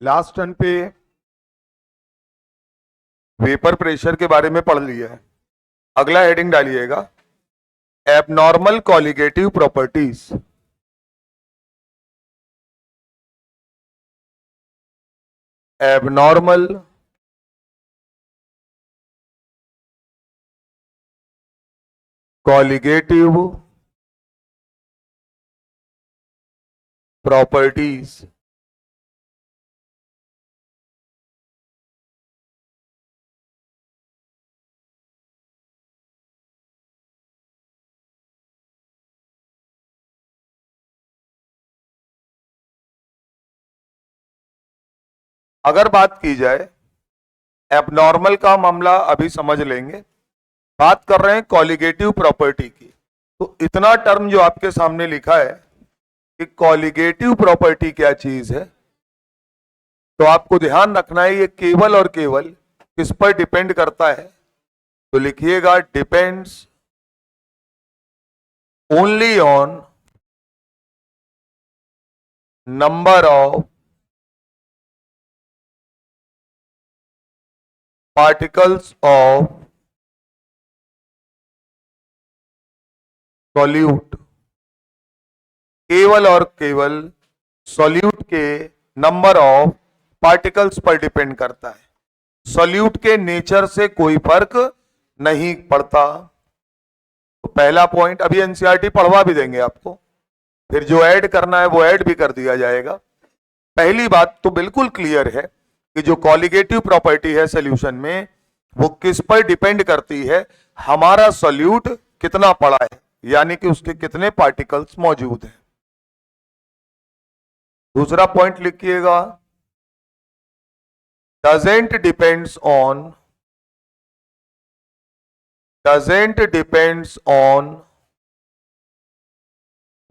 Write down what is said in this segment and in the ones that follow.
Last turn पे vapour pressure के बारे में पढ़ लिया है। अगला हेडिंग डालिएगा abnormal colligative properties. Abnormal colligative properties. अगर बात की जाए एबनॉर्मल का मामला अभी समझ लेंगे, बात कर रहे हैं कॉलिगेटिव प्रॉपर्टी की। तो इतना टर्म जो आपके सामने लिखा है कि कॉलिगेटिव प्रॉपर्टी क्या चीज है, तो आपको ध्यान रखना है ये केवल और केवल किस पर डिपेंड करता है। तो लिखिएगा depends only on number of particles of solute. केवल और केवल सॉल्यूट के नंबर ऑफ पार्टिकल्स पर डिपेंड करता है। सॉल्यूट के नेचर से कोई फर्क नहीं पड़ता। तो पहला पॉइंट, अभी एनसीईआरटी पढ़वा भी देंगे आपको, फिर जो ऐड करना है वो ऐड भी कर दिया जाएगा। पहली बात तो बिल्कुल क्लियर है कि जो कॉलिगेटिव प्रॉपर्टी है सॉल्यूशन में, वो किस पर डिपेंड करती है, हमारा सॉल्यूट कितना पड़ा है, यानी कि उसके कितने पार्टिकल्स मौजूद हैं। दूसरा पॉइंट लिखिएगा doesn't depends on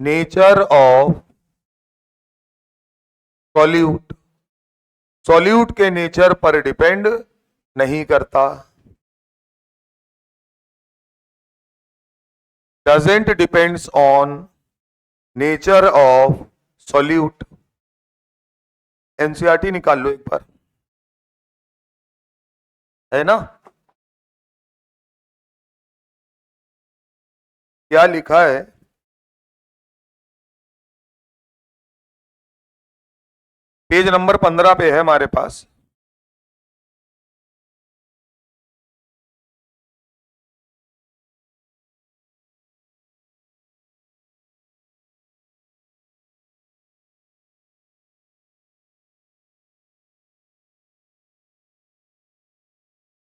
nature of solute। Solute के नेचर पर डिपेंड नहीं करता। doesn't depends on nature of solute। NCERT निकाल लो एक बार, है ना। क्या लिखा है, पेज नंबर 15 पे है हमारे पास।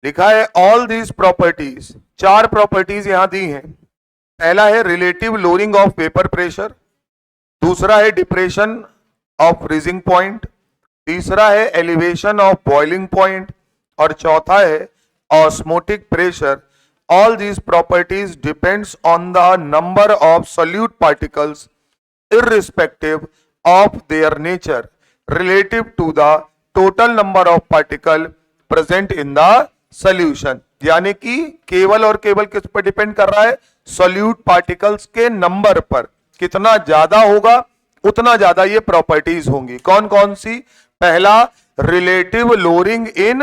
लिखा है ऑल दीज प्रॉपर्टीज, चार प्रॉपर्टीज यहां दी हैं। पहला है relative lowering of vapour pressure, दूसरा है डिप्रेशन ऑफ फ्रीजिंग पॉइंट, तीसरा है एलिवेशन ऑफ बॉइलिंग पॉइंट, और चौथा है osmotic pressure. All these properties depends on the number of solute particles irrespective of their nature relative to the total number of particle present in the solution। यानी कि केवल और केवल किस पर डिपेंड कर रहा है, सोल्यूट पार्टिकल्स के नंबर पर। कितना ज्यादा होगा उतना ज्यादा ये प्रॉपर्टीज होंगी। कौन कौन सी, पहला relative lowering in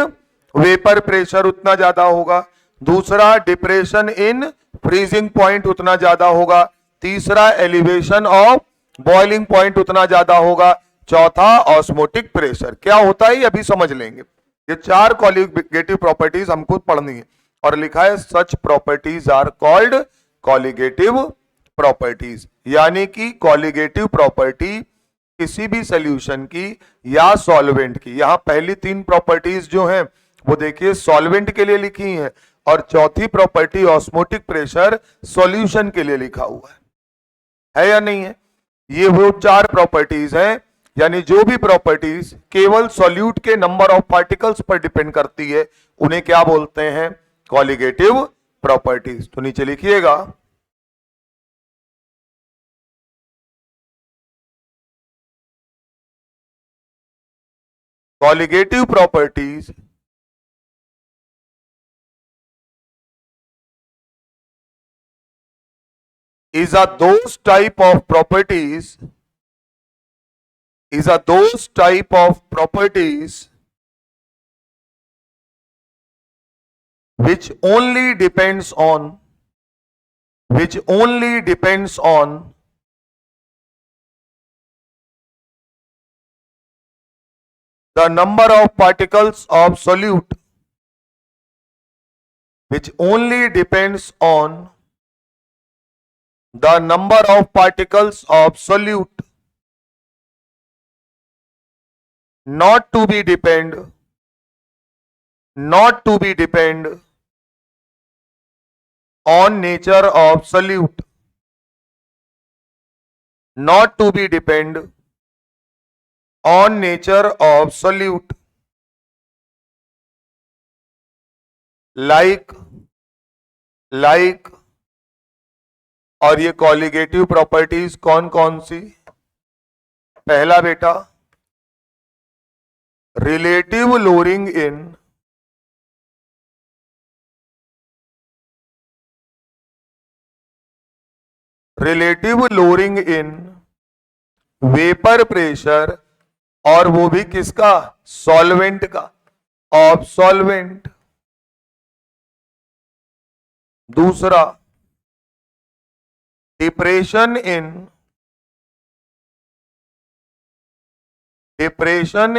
vapour pressure उतना ज्यादा होगा, दूसरा डिप्रेशन इन फ्रीजिंग पॉइंट उतना ज्यादा होगा, तीसरा एलिवेशन ऑफ बॉइलिंग पॉइंट उतना ज्यादा होगा, चौथा ऑस्मोटिक प्रेशर। क्या होता है ये अभी समझ लेंगे। ये चार कॉलिगेटिव प्रॉपर्टीज हमको पढ़नी है, और लिखा है such properties are called colligative properties. यानी कि कॉलिगेटिव प्रॉपर्टी किसी भी सॉल्यूशन की या सॉल्वेंट की, यहां पहली तीन प्रॉपर्टीज जो हैं वो देखिए सॉल्वेंट के लिए लिखी हैं, और चौथी प्रॉपर्टी ऑस्मोटिक प्रेशर सॉल्यूशन के लिए लिखा हुआ है या नहीं है। ये वो चार प्रॉपर्टीज हैं, यानी जो भी प्रॉपर्टीज केवल सॉल्यूट के नंबर ऑफ पार्टिकल्स पर डिपेंड करती है उन्हें क्या बोलते हैं, कॉलिगेटिव प्रॉपर्टीज। तो नीचे लिखिएगा colligative properties is a those type of properties These are those type of properties which only depends on the number of particles of solute, which only depends on the number of particles of solute, not to be depend on nature of solute, not to be depend on nature of solute, like और ये colligative properties कौन कौन सी? पहला बेटा relative lowering in vapour pressure, और वो भी किसका? सॉल्वेंट का, ऑफ सॉल्वेंट। दूसरा depression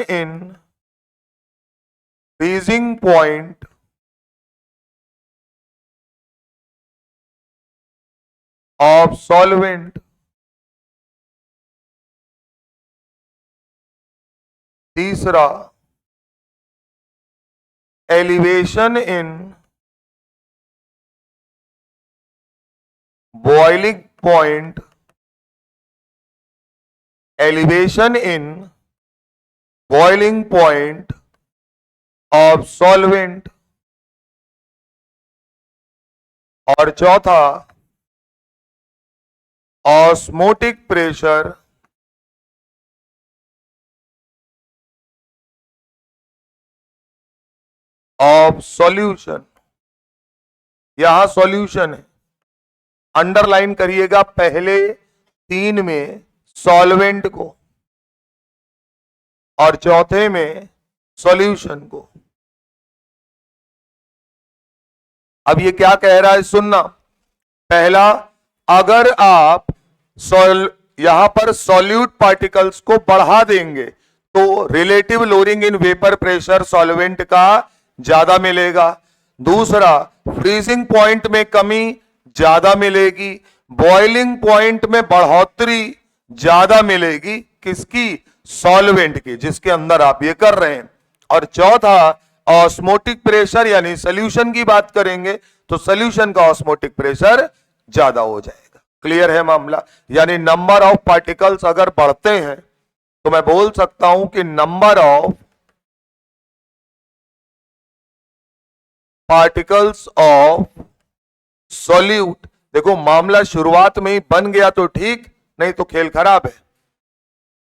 in freezing point of solvent. तीसरा elevation in boiling point, elevation in boiling point of solvent. और चौथा ऑस्मोटिक प्रेशर ऑफ सॉल्यूशन। यहां सॉल्यूशन है, अंडरलाइन करिएगा पहले तीन में सॉल्वेंट को और चौथे में सॉल्यूशन को। अब ये क्या कह रहा है सुनना। पहला, अगर आप यहां पर सॉल्यूट पार्टिकल्स को बढ़ा देंगे तो relative lowering in vapour pressure solvent का ज्यादा मिलेगा। दूसरा, फ्रीजिंग पॉइंट में कमी ज्यादा मिलेगी, बॉइलिंग पॉइंट में बढ़ोतरी ज्यादा मिलेगी। किसकी? सॉल्वेंट की, जिसके अंदर आप ये कर रहे हैं। और चौथा, ऑस्मोटिक प्रेशर यानी सोल्यूशन की बात करेंगे तो सोल्यूशन का ऑस्मोटिक प्रेशर ज्यादा हो जाएगा। क्लियर है मामला? यानी नंबर ऑफ पार्टिकल्स अगर बढ़ते हैं तो मैं बोल सकता हूं कि number of particles of solute. देखो मामला शुरुआत में ही बन गया तो ठीक, नहीं तो खेल खराब है।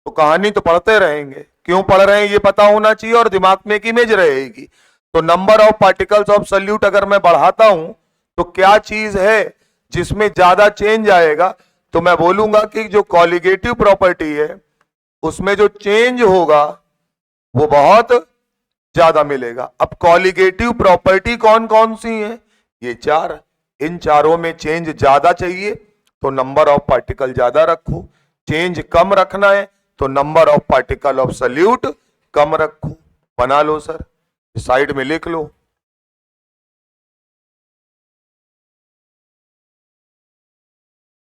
तो कहानी तो पढ़ते रहेंगे, क्यों पढ़ रहे हैं ये पता होना चाहिए और दिमाग में एक इमेज रहेगी। तो number of particles of solute अगर मैं बढ़ाता हूं तो क्या चीज है जिसमें ज्यादा चेंज आएगा? तो मैं बोलूंगा कि जो कॉलिगेटिव प्रॉपर्टी है उसमें जो चेंज होगा वो बहुत ज्यादा मिलेगा। अब कॉलिगेटिव प्रॉपर्टी कौन कौन सी है? ये चार। इन चारों में चेंज ज्यादा चाहिए तो नंबर ऑफ पार्टिकल ज्यादा रखो, चेंज कम रखना है तो number of particle of solute कम रखो। बना लो सर, साइड में लिख लो।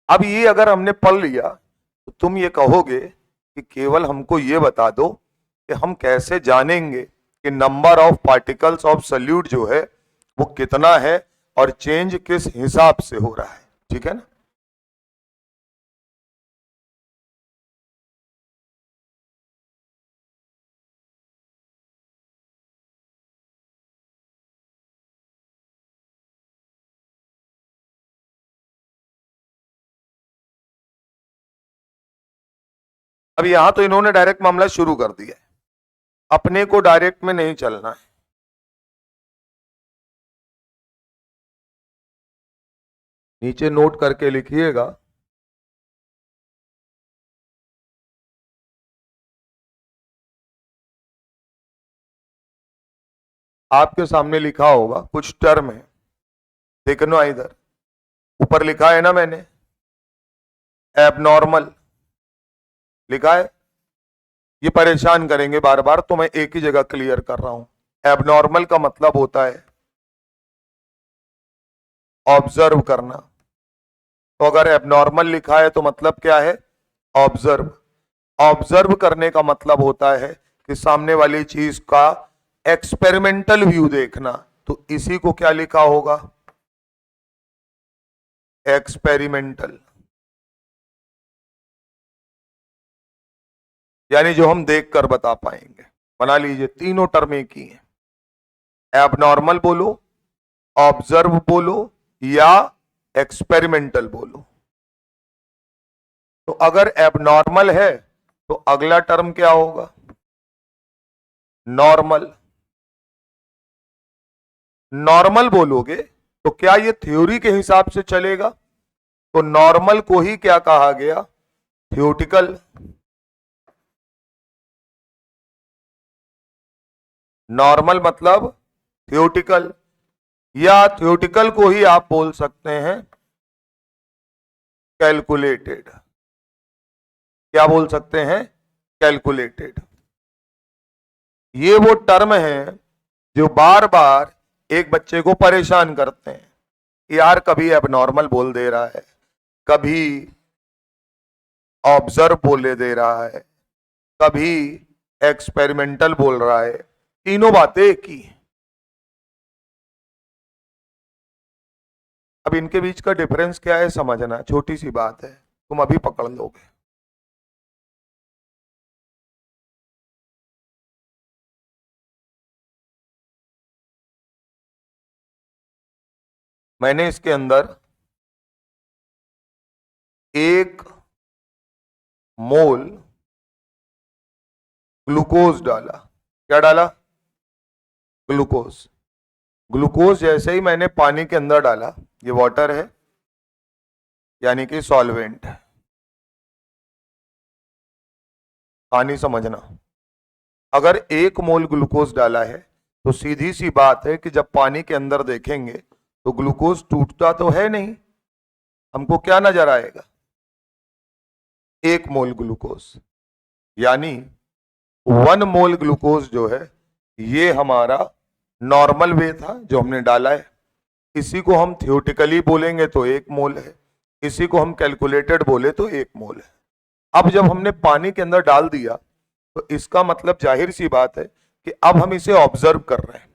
अब ये अगर हमने पढ़ लिया तो तुम ये कहोगे कि केवल हमको ये बता दो कि हम कैसे जानेंगे कि number of particles of solute जो है वो कितना है और चेंज किस हिसाब से हो रहा है। ठीक है ना? अब यहां तो इन्होंने डायरेक्ट मामला शुरू कर दिया है, अपने को डायरेक्ट में नहीं चलना है। नीचे नोट करके लिखिएगा आपके सामने लिखा होगा कुछ टर्म है, देखना इधर ऊपर लिखा है ना मैंने, एबनॉर्मल लिखा है। ये परेशान करेंगे बार बार, तो मैं एक ही जगह क्लियर कर रहा हूं। एबनॉर्मल का मतलब होता है ऑब्जर्व करना। तो अगर एबनॉर्मल लिखा है तो मतलब क्या है? ऑब्जर्व। ऑब्जर्व करने का मतलब होता है कि सामने वाली चीज का एक्सपेरिमेंटल व्यू देखना। तो इसी को क्या लिखा होगा? एक्सपेरिमेंटल, यानी जो हम देख कर बता पाएंगे। बना लीजिए, तीनों टर्म एक ही है। एबनॉर्मल बोलो, ऑब्जर्व बोलो या एक्सपेरिमेंटल बोलो। तो अगर एबनॉर्मल है तो अगला टर्म क्या होगा? नॉर्मल। नॉर्मल बोलोगे तो क्या ये थ्योरी के हिसाब से चलेगा? तो नॉर्मल को ही क्या कहा गया? थ्योरेटिकल। नॉर्मल मतलब थ्योरेटिकल, या थ्योरेटिकल को ही आप बोल सकते हैं कैलकुलेटेड। क्या बोल सकते हैं? कैलकुलेटेड। ये वो टर्म है जो बार बार एक बच्चे को परेशान करते हैं। यार कभी एबनॉर्मल बोल दे रहा है, कभी ऑब्जर्व बोले दे रहा है, कभी एक्सपेरिमेंटल बोल रहा है। तीनों बातें एक ही। अब इनके बीच का डिफरेंस क्या है समझना, छोटी सी बात है, तुम अभी पकड़ लोगे। मैंने इसके अंदर 1 मोल ग्लूकोज डाला। क्या डाला? ग्लूकोज। ग्लूकोज जैसे ही मैंने पानी के अंदर डाला, ये वाटर है यानी कि सॉल्वेंट है। पानी समझना, अगर 1 मोल ग्लूकोज डाला है तो सीधी सी बात है कि जब पानी के अंदर देखेंगे तो ग्लूकोज टूटता तो है नहीं। हमको क्या नजर आएगा? 1 मोल ग्लूकोज। यानी 1 मोल ग्लूकोज जो है ये हमारा नॉर्मल वे था जो हमने डाला है। इसी को हम थ्योरेटिकली बोलेंगे तो 1 मोल है, इसी को हम कैलकुलेटेड बोले तो 1 मोल है। अब जब हमने पानी के अंदर डाल दिया तो इसका मतलब जाहिर सी बात है कि अब हम इसे ऑब्जर्व कर रहे हैं।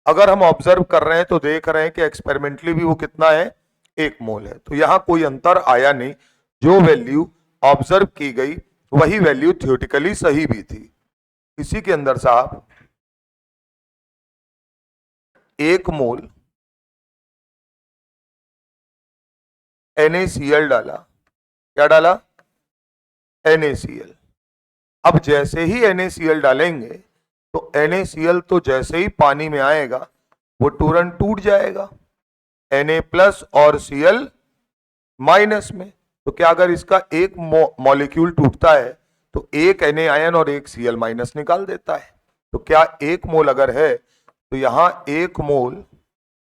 अगर हम ऑब्जर्व कर रहे हैं तो देख रहे हैं कि एक्सपेरिमेंटली भी वो कितना है? 1 मोल है। तो यहां कोई अंतर आया नहीं। जो वैल्यू ऑब्जर्व की गई वही वैल्यू थ्योरेटिकली सही भी थी। इसी के अंदर साहब 1 मोल NaCl डाला। क्या डाला? NaCl। अब जैसे ही NaCl डालेंगे तो NaCl तो जैसे ही पानी में आएगा वो तुरंत टूट जाएगा Na प्लस और Cl माइनस में। तो क्या अगर इसका एक मॉलिक्यूल टूटता है तो एक Na आयन और एक Cl माइनस निकाल देता है। तो क्या 1 मोल अगर है तो यहां 1 मोल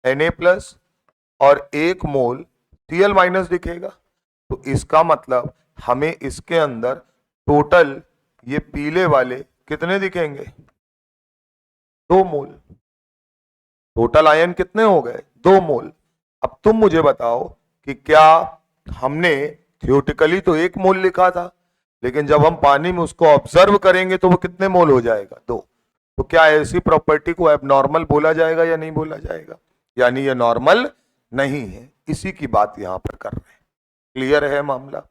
Na प्लस और 1 मोल Cl माइनस दिखेगा। तो इसका मतलब हमें इसके अंदर टोटल ये पीले वाले कितने दिखेंगे? 2 मोल। टोटल आयन कितने हो गए? 2 मोल। अब तुम मुझे बताओ कि क्या हमने थ्योरेटिकली तो 1 मोल लिखा था, लेकिन जब हम पानी में उसको ऑब्जर्व करेंगे तो वो कितने मोल हो जाएगा? 2। तो क्या ऐसी प्रॉपर्टी को एबनॉर्मल बोला जाएगा या नहीं बोला जाएगा? यानी ये नॉर्मल नहीं है। इसी की बात यहां पर कर रहे हैं। क्लियर है मामला?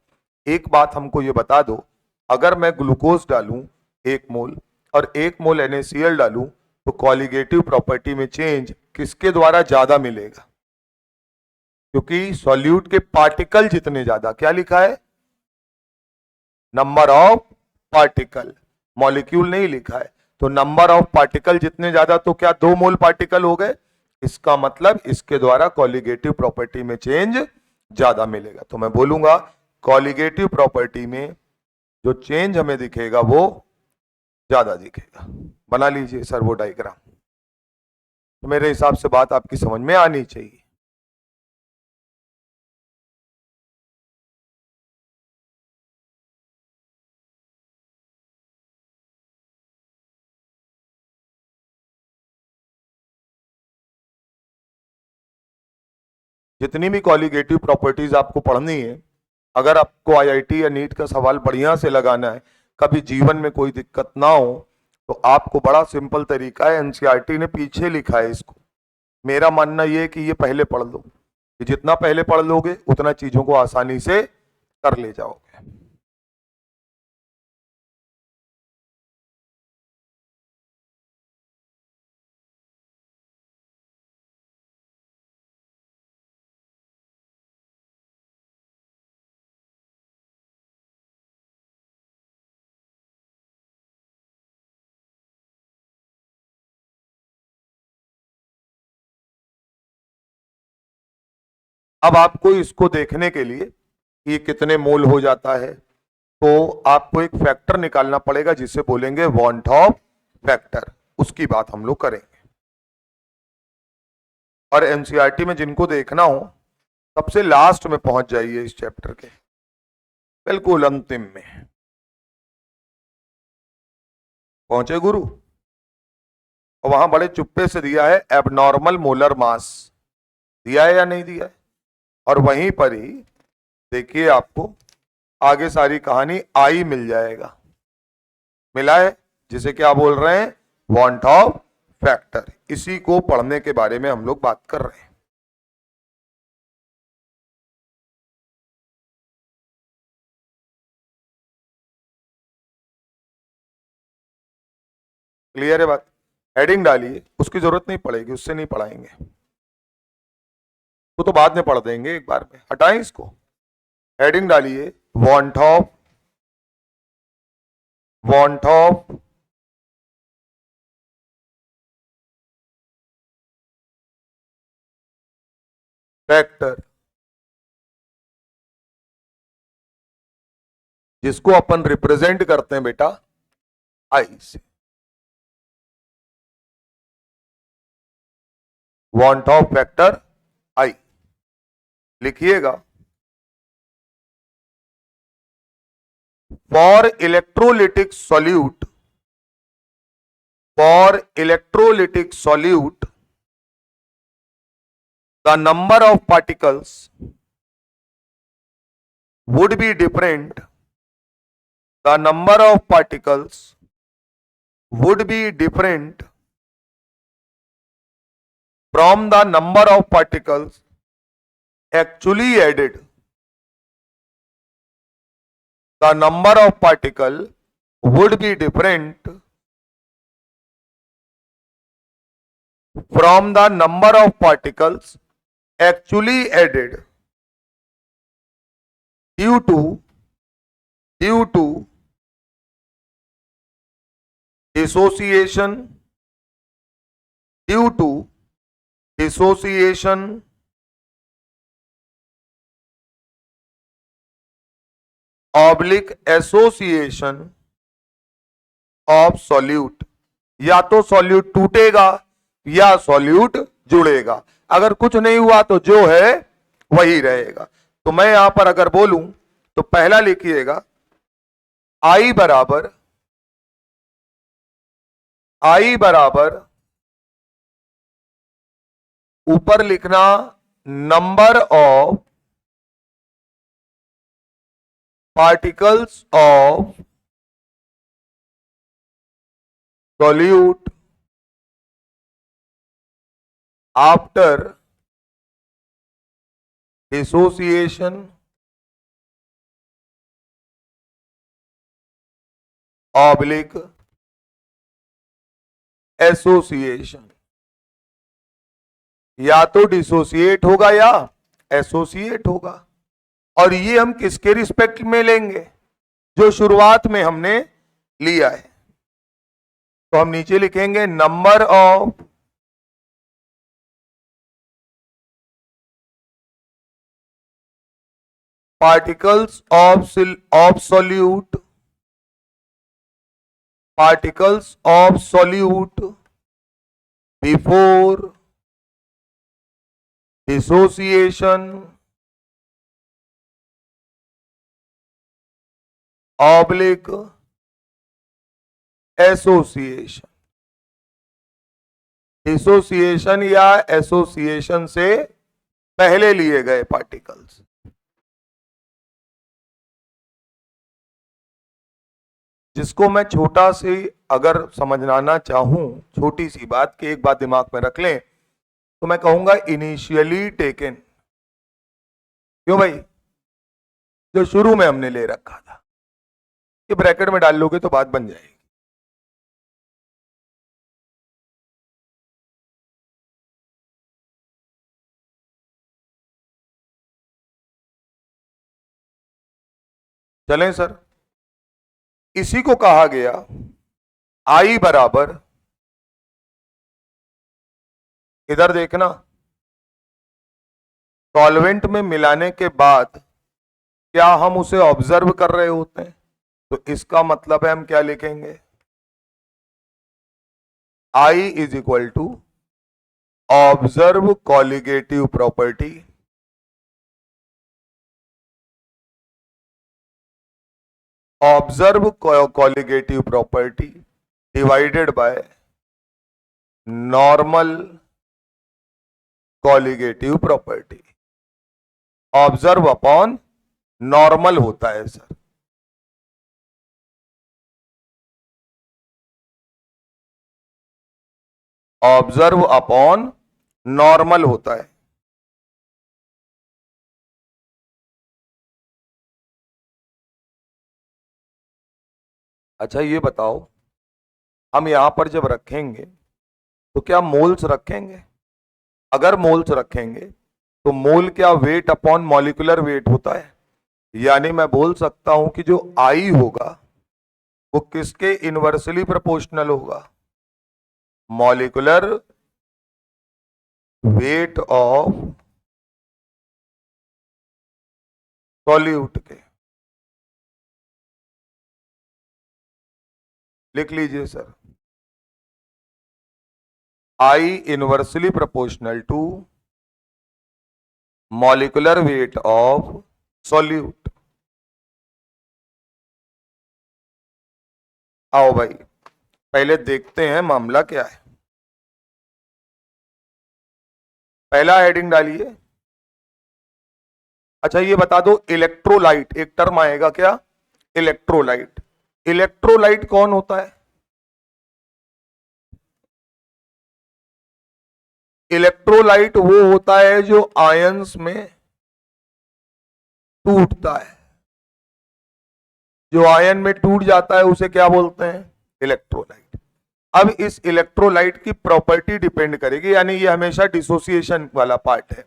एक बात हमको ये बता दो, अगर मैं ग्लूकोज डालूं 1 मोल और 1 मोल NaCl डालूं तो कॉलिगेटिव प्रॉपर्टी में चेंज किसके द्वारा ज्यादा मिलेगा? क्योंकि सॉल्यूट के पार्टिकल जितने ज्यादा, क्या लिखा है? नंबर ऑफ पार्टिकल, मॉलिक्यूल नहीं लिखा है। तो नंबर ऑफ पार्टिकल जितने ज्यादा, तो क्या 2 मोल पार्टिकल हो गए? इसका मतलब इसके द्वारा कॉलिगेटिव प्रॉपर्टी में चेंज ज्यादा मिलेगा। तो मैं बोलूंगा कॉलिगेटिव प्रॉपर्टी में जो चेंज हमें दिखेगा वो ज्यादा दिखेगा। बना लीजिए सर वो डायग्राम। तो मेरे हिसाब से बात आपकी समझ में आनी चाहिए। जितनी भी कॉलिगेटिव प्रॉपर्टीज आपको पढ़नी है, अगर आपको आईआईटी या नीट का सवाल बढ़िया से लगाना है, कभी जीवन में कोई दिक्कत ना हो, तो आपको बड़ा सिंपल तरीका है, एनसीईआरटी ने पीछे लिखा है इसको। मेरा मानना यह है कि ये पहले पढ़ लो, कि जितना पहले पढ़ लोगे उतना चीजों को आसानी से कर ले जाओगे। अब आपको इसको देखने के लिए कि ये कितने मोल हो जाता है, तो आपको एक फैक्टर निकालना पड़ेगा जिसे बोलेंगे वॉन टॉप फैक्टर। उसकी बात हम लोग करेंगे। और एनसीईआरटी में जिनको देखना हो सबसे लास्ट में पहुंच जाइए, इस चैप्टर के बिल्कुल अंतिम में पहुंचे गुरु, और वहां बड़े चुप्पे से दिया है एबनॉर्मल मोलर मास, दिया है या नहीं दिया है। और वहीं पर ही देखिए आपको आगे सारी कहानी आई मिल जाएगा, मिला है, जिसे क्या बोल रहे हैं, वांट ऑफ फैक्टर। इसी को पढ़ने के बारे में हम लोग बात कर रहे हैं। क्लियर है बात? हेडिंग डालिए, उसकी जरूरत नहीं पड़ेगी, उससे नहीं पढ़ाएंगे, तो बाद में पढ़ देंगे एक बार में, हटाएं इसको। हेडिंग डालिए वांट ऑफ फैक्टर, जिसको अपन रिप्रेजेंट करते हैं बेटा आई से। वांट ऑफ फैक्टर आई लिखिएगा। For electrolytic solute, the number of particles would be different, the number of particles would be different from the number of particles actually added. The number of particles would be different from the number of particles actually added due to dissociation oblique association of solute. या तो solute टूटेगा या solute जुड़ेगा, अगर कुछ नहीं हुआ तो जो है वही रहेगा। तो मैं यहां पर अगर बोलूं तो पहला लिखिएगा I बराबर ऊपर लिखना number of particles of solute after dissociation oblique association. या तो डिसोसिएट होगा या एसोसिएट होगा। और ये हम किसके रिस्पेक्ट में लेंगे, जो शुरुआत में हमने लिया है। तो हम नीचे लिखेंगे number of particles of solute before dissociation oblique association. Dissociation या एसोसिएशन से पहले लिए गए पार्टिकल्स। जिसको मैं छोटा सी अगर समझाना चाहूं, छोटी सी बात कि एक बात दिमाग में रख लें, तो मैं कहूंगा इनिशियली टेकन। क्यों भाई? जो शुरू में हमने ले रखा था, ये ब्रैकेट में डाल लोगे तो बात बन जाएगी। चलें सर, इसी को कहा गया आई बराबर, इधर देखना, सॉल्वेंट में मिलाने के बाद क्या हम उसे ऑब्जर्व कर रहे होते हैं? तो इसका मतलब है हम क्या लिखेंगे? I is equal to observe colligative property divided by normal colligative property. Observe upon normal होता है सर। ऑब्जर्व अपॉन नॉर्मल होता है। अच्छा ये बताओ, हम यहां पर जब रखेंगे तो क्या मोल्स रखेंगे? अगर मोल्स रखेंगे तो मोल क्या वेट अपॉन मॉलिक्यूलर वेट होता है। यानी मैं बोल सकता हूं कि जो आई होगा वो किसके इनवर्सली प्रोपोर्शनल होगा? मॉलिक्यूलर वेट ऑफ सॉल्यूट के। लिख लीजिए sir, i inversely proportional to molecular weight of solute. आओ भाई पहले देखते हैं मामला क्या है। पहला हेडिंग डालिए। अच्छा ये बता दो, इलेक्ट्रोलाइट, एक टर्म आएगा क्या? इलेक्ट्रोलाइट। इलेक्ट्रोलाइट कौन होता है? इलेक्ट्रोलाइट वो होता है जो आयंस में टूटता है। जो आयन में टूट जाता है उसे क्या बोलते हैं? इलेक्ट्रोलाइट। अब इस इलेक्ट्रोलाइट की प्रॉपर्टी डिपेंड करेगी, यानी ये हमेशा डिसोसिएशन वाला पार्ट है,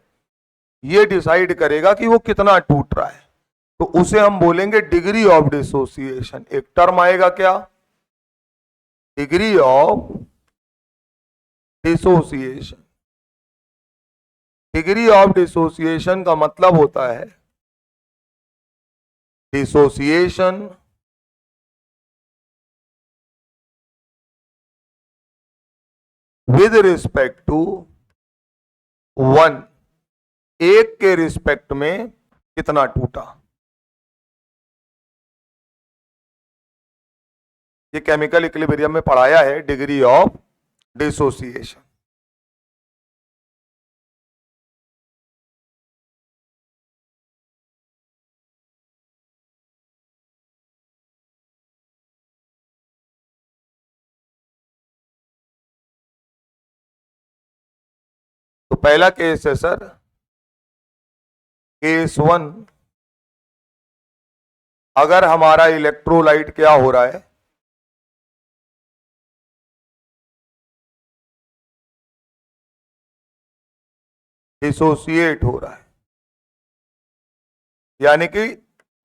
ये डिसाइड करेगा कि वो कितना टूट रहा है। तो उसे हम बोलेंगे डिग्री ऑफ डिसोसिएशन। एक टर्म आएगा क्या? Degree of dissociation. Degree of dissociation का मतलब होता है dissociation with respect to one, एक के रिस्पेक्ट में कितना टूटा। ये केमिकल इक्विलिब्रियम में पढ़ाया है, डिग्री ऑफ डिसोसिएशन। तो पहला केस है सर केस 1। अगर हमारा इलेक्ट्रोलाइट क्या हो रहा है? डिसोसिएट हो रहा है। यानी कि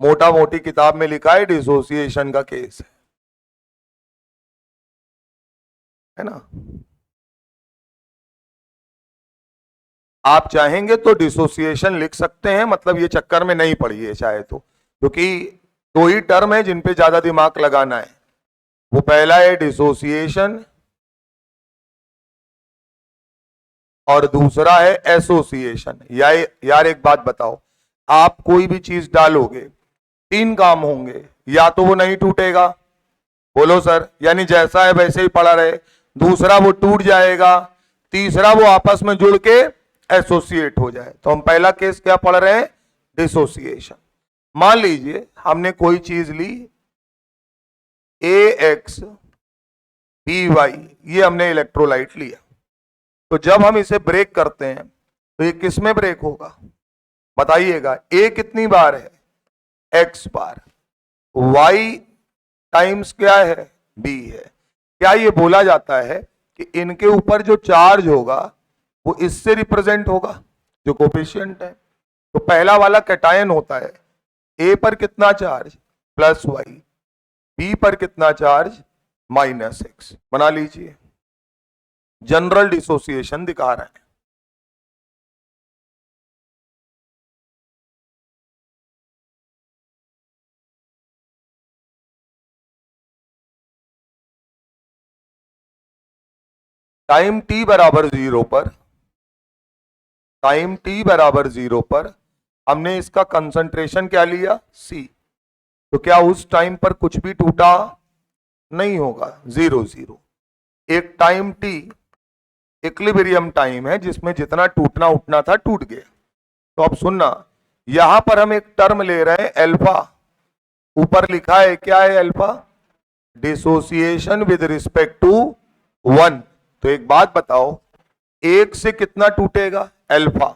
मोटा मोटी किताब में लिखा है डिसोसिएशन का केस है ना। आप चाहेंगे तो डिसोसिएशन लिख सकते हैं, मतलब ये चक्कर में नहीं पड़िए चाहे तो, क्योंकि दो ही टर्म है जिन पे ज्यादा दिमाग लगाना है। वो पहला है डिसोसिएशन और दूसरा है एसोसिएशन। यार एक बात बताओ, आप कोई भी चीज डालोगे, तीन काम होंगे, या तो वो नहीं टूटेगा, बोलो सर, यानी जैसा है वैसे ही पड़ा रहे, दूसरा वो टूट जाएगा, तीसरा वो आपस में जुड़ के एसोसिएट हो जाए। तो हम पहला केस क्या पढ़ रहे हैं? डिसोसिएशन। मान लीजिए हमने कोई चीज ली AX BY, ये हमने इलेक्ट्रोलाइट लिया, तो जब हम इसे ब्रेक करते हैं तो ये किस में ब्रेक होगा बताइएगा? A कितनी बार है? X बार। Y टाइम्स क्या है? B है। क्या ये बोला जाता है कि इनके ऊपर जो चार्ज होगा वो इससे रिप्रेजेंट होगा, जो कोफिशिएंट है? तो पहला वाला कैटायन होता है, A पर कितना चार्ज? +Y, B पर कितना चार्ज? -X। बना लीजिए, जनरल डिसोसिएशन दिखा रहा है। टाइम t बराबर 0 पर, टाइम t बराबर 0 पर हमने इसका कंसंट्रेशन क्या लिया? C। तो क्या उस टाइम पर कुछ भी टूटा? नहीं होगा, 0 0। एक टाइम t इक्विलिब्रियम टाइम है जिसमें जितना टूटना उठना था टूट गया। तो अब सुनना, यहां पर हम एक टर्म ले रहे हैं अल्फा, ऊपर लिखा है क्या है? Alpha. Dissociation with respect to 1। तो एक बात बताओ, एक से कितना टूटेगा? अल्फा।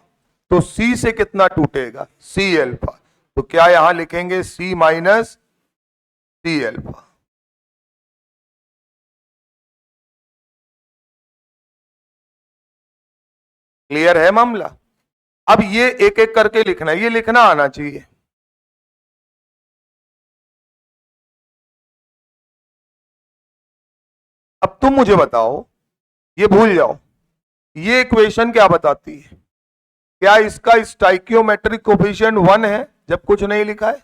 तो C से कितना टूटेगा? C alpha. तो क्या यहां लिखेंगे? C minus C alpha. Clear है मामला? अब ये एक एक करके लिखना है, ये लिखना आना चाहिए। अब तुम मुझे बताओ, ये भूल जाओ, ये इक्वेशन क्या बताती है? क्या इसका स्टाइकियोमेट्रिक कोफिशिएंट 1 है जब कुछ नहीं लिखा है?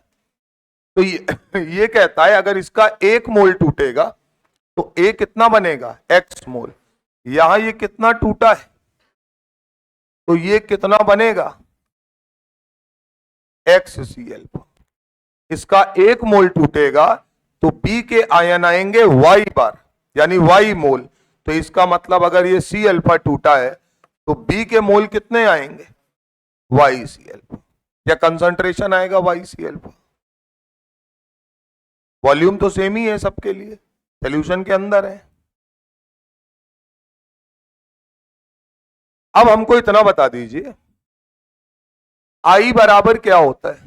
तो ये कहता है अगर इसका 1 मोल टूटेगा तो A कितना बनेगा? X मोल। यहां ये कितना टूटा है तो ये कितना बनेगा? XCl। इसका 1 मोल टूटेगा तो B के आयन आएंगे Y बार, यानी Y मोल। तो इसका मतलब अगर ये C अल्फा टूटा है तो B के मोल कितने आएंगे? YC alpha. या कंसंट्रेशन आएगा YC अल्फा। वॉल्यूम तो सेम ही है सबके लिए, सॉल्यूशन के अंदर है। अब हमको इतना बता दीजिए, I बराबर क्या होता है?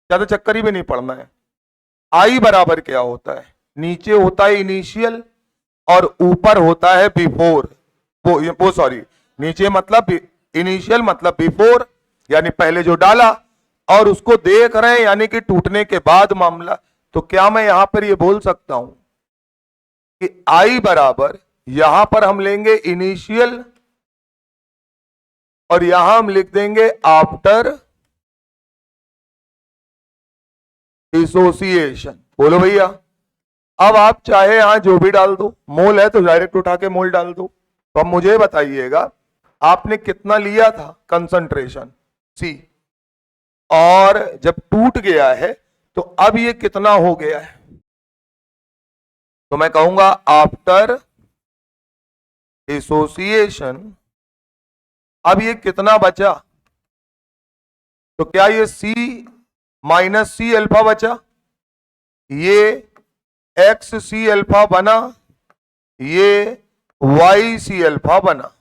ज्यादा चक्कर ही भी नहीं पड़ना है। I बराबर क्या होता है? नीचे होता है इनिशियल और ऊपर होता है बिफोर। वो सॉरी, नीचे मतलब इनिशियल मतलब बिफोर, यानी पहले जो डाला, और उसको देख रहे हैं यानी कि टूटने के बाद मामला। तो क्या मैं यहां पर ये बोल सकता हूं कि I बराबर, यहां पर हम लेंगे इनिशियल और यहां हम लिख देंगे आफ्टर डिसोसिएशन। बोलो भैया। अब आप चाहे यहां जो भी डाल दो, मोल है तो डायरेक्ट उठा के मोल डाल दो। तो अब मुझे बताइएगा आपने कितना लिया था कंसंट्रेशन? C। और जब टूट गया है तो अब ये कितना हो गया है? तो मैं कहूंगा आफ्टर डिसोसिएशन अब ये कितना बचा? तो क्या ये C माइनस C अल्फा बचा? ये XC अल्फा बना, ये YC अल्फा बना,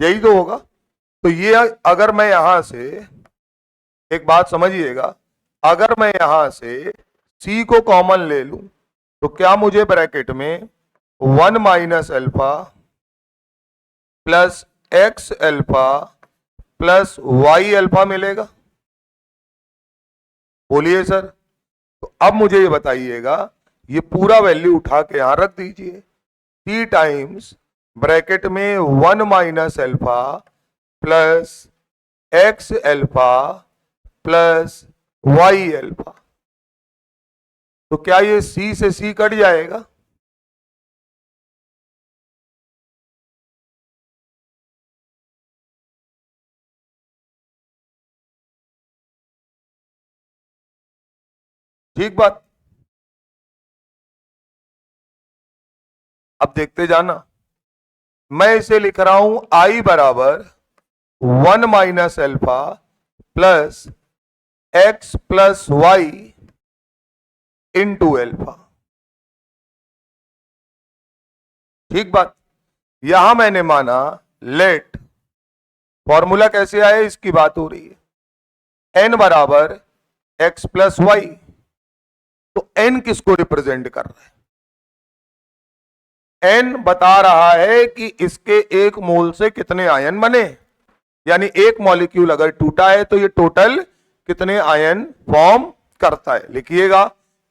यही तो होगा। तो ये अगर मैं यहां से, एक बात समझिएगा, अगर मैं यहां से C को कॉमन ले लूं तो क्या मुझे ब्रैकेट में 1 minus alpha plus X alpha plus Y alpha मिलेगा? बोलिए सर। तो अब मुझे ये बताइएगा, ये पूरा वैल्यू उठा के यहां रख दीजिए। C टाइम्स ब्रैकेट में 1 minus alpha plus X alpha plus Y alpha. तो क्या ये C से C कट जाएगा? ठीक बात। अब देखते जाना, मैं इसे लिख रहा हूं I बराबर 1 minus alpha plus x plus y into alpha. ठीक बात। यहां मैंने माना लेट, फॉर्मूला कैसे आए इसकी बात हो रही है, एन बराबर एक्स प्लस वाई, तो एन किसको रिप्रेजेंट कर रहा है? एन बता रहा है कि इसके एक मोल से कितने आयन बने, यानी एक मॉलिक्यूल अगर टूटा है तो ये टोटल कितने आयन फॉर्म करता है। लिखिएगा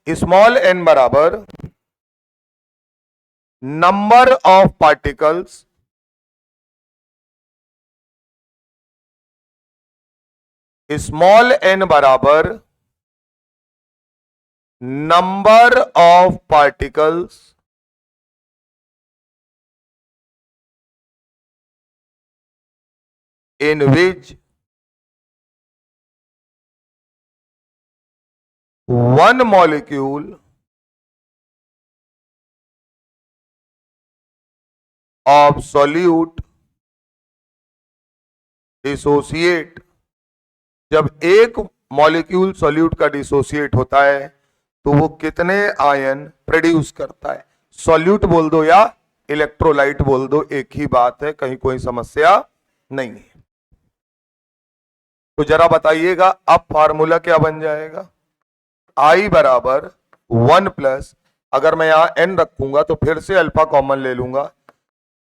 स्मॉल एन बराबर number of particles small n बराबर number of particles in which one molecule of solute dissociate, जब एक मॉलिक्यूल सॉल्यूट का डिसोसिएट होता है तो वो कितने आयन प्रोड्यूस करता है। सॉल्यूट बोल दो या इलेक्ट्रोलाइट बोल दो, एक ही बात है, कहीं कोई समस्या नहीं है। तो जरा बताइएगा अब फार्मूला क्या बन जाएगा, I बराबर 1 प्लस, अगर मैं यहां n रखूंगा तो फिर से अल्फा कॉमन ले लूंगा,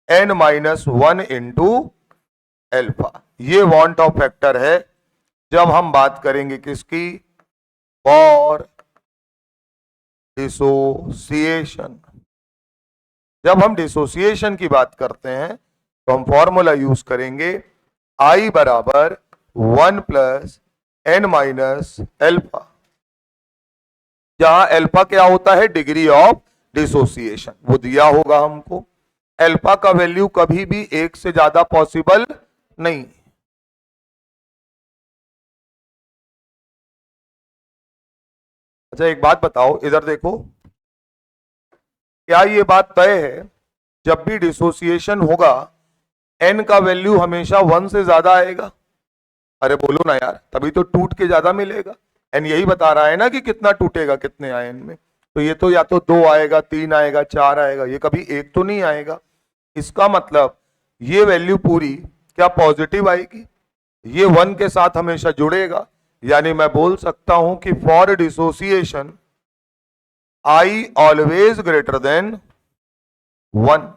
n माइनस 1 इंटू एल्फा। ये वांट ऑफ फैक्टर है जब हम बात करेंगे किसकी, फॉर डिसोसिएशन। जब हम डिसोसिएशन की बात करते हैं तो हम फॉर्मूला यूज करेंगे I बराबर 1 प्लस n माइनस एल्फा, जहां अल्फा क्या होता है, डिग्री ऑफ डिसोसिएशन, वो दिया होगा हमको। अल्फा का वैल्यू कभी भी एक से ज्यादा पॉसिबल नहीं। अच्छा एक बात बताओ, इधर देखो, क्या ये बात तय है जब भी डिसोसिएशन होगा n का वैल्यू हमेशा 1 से ज्यादा आएगा? अरे बोलो ना यार, तभी तो टूट के ज्यादा मिलेगा। एन यही बता रहा है ना कि कितना टूटेगा कितने आयन में, तो ये तो या तो 2 आएगा, 3 आएगा, 4 आएगा, ये कभी एक तो नहीं आएगा। इसका मतलब ये वैल्यू पूरी क्या पॉजिटिव आएगी, ये 1 के साथ हमेशा जुड़ेगा, यानी मैं बोल सकता हूं कि for dissociation I always greater than 1।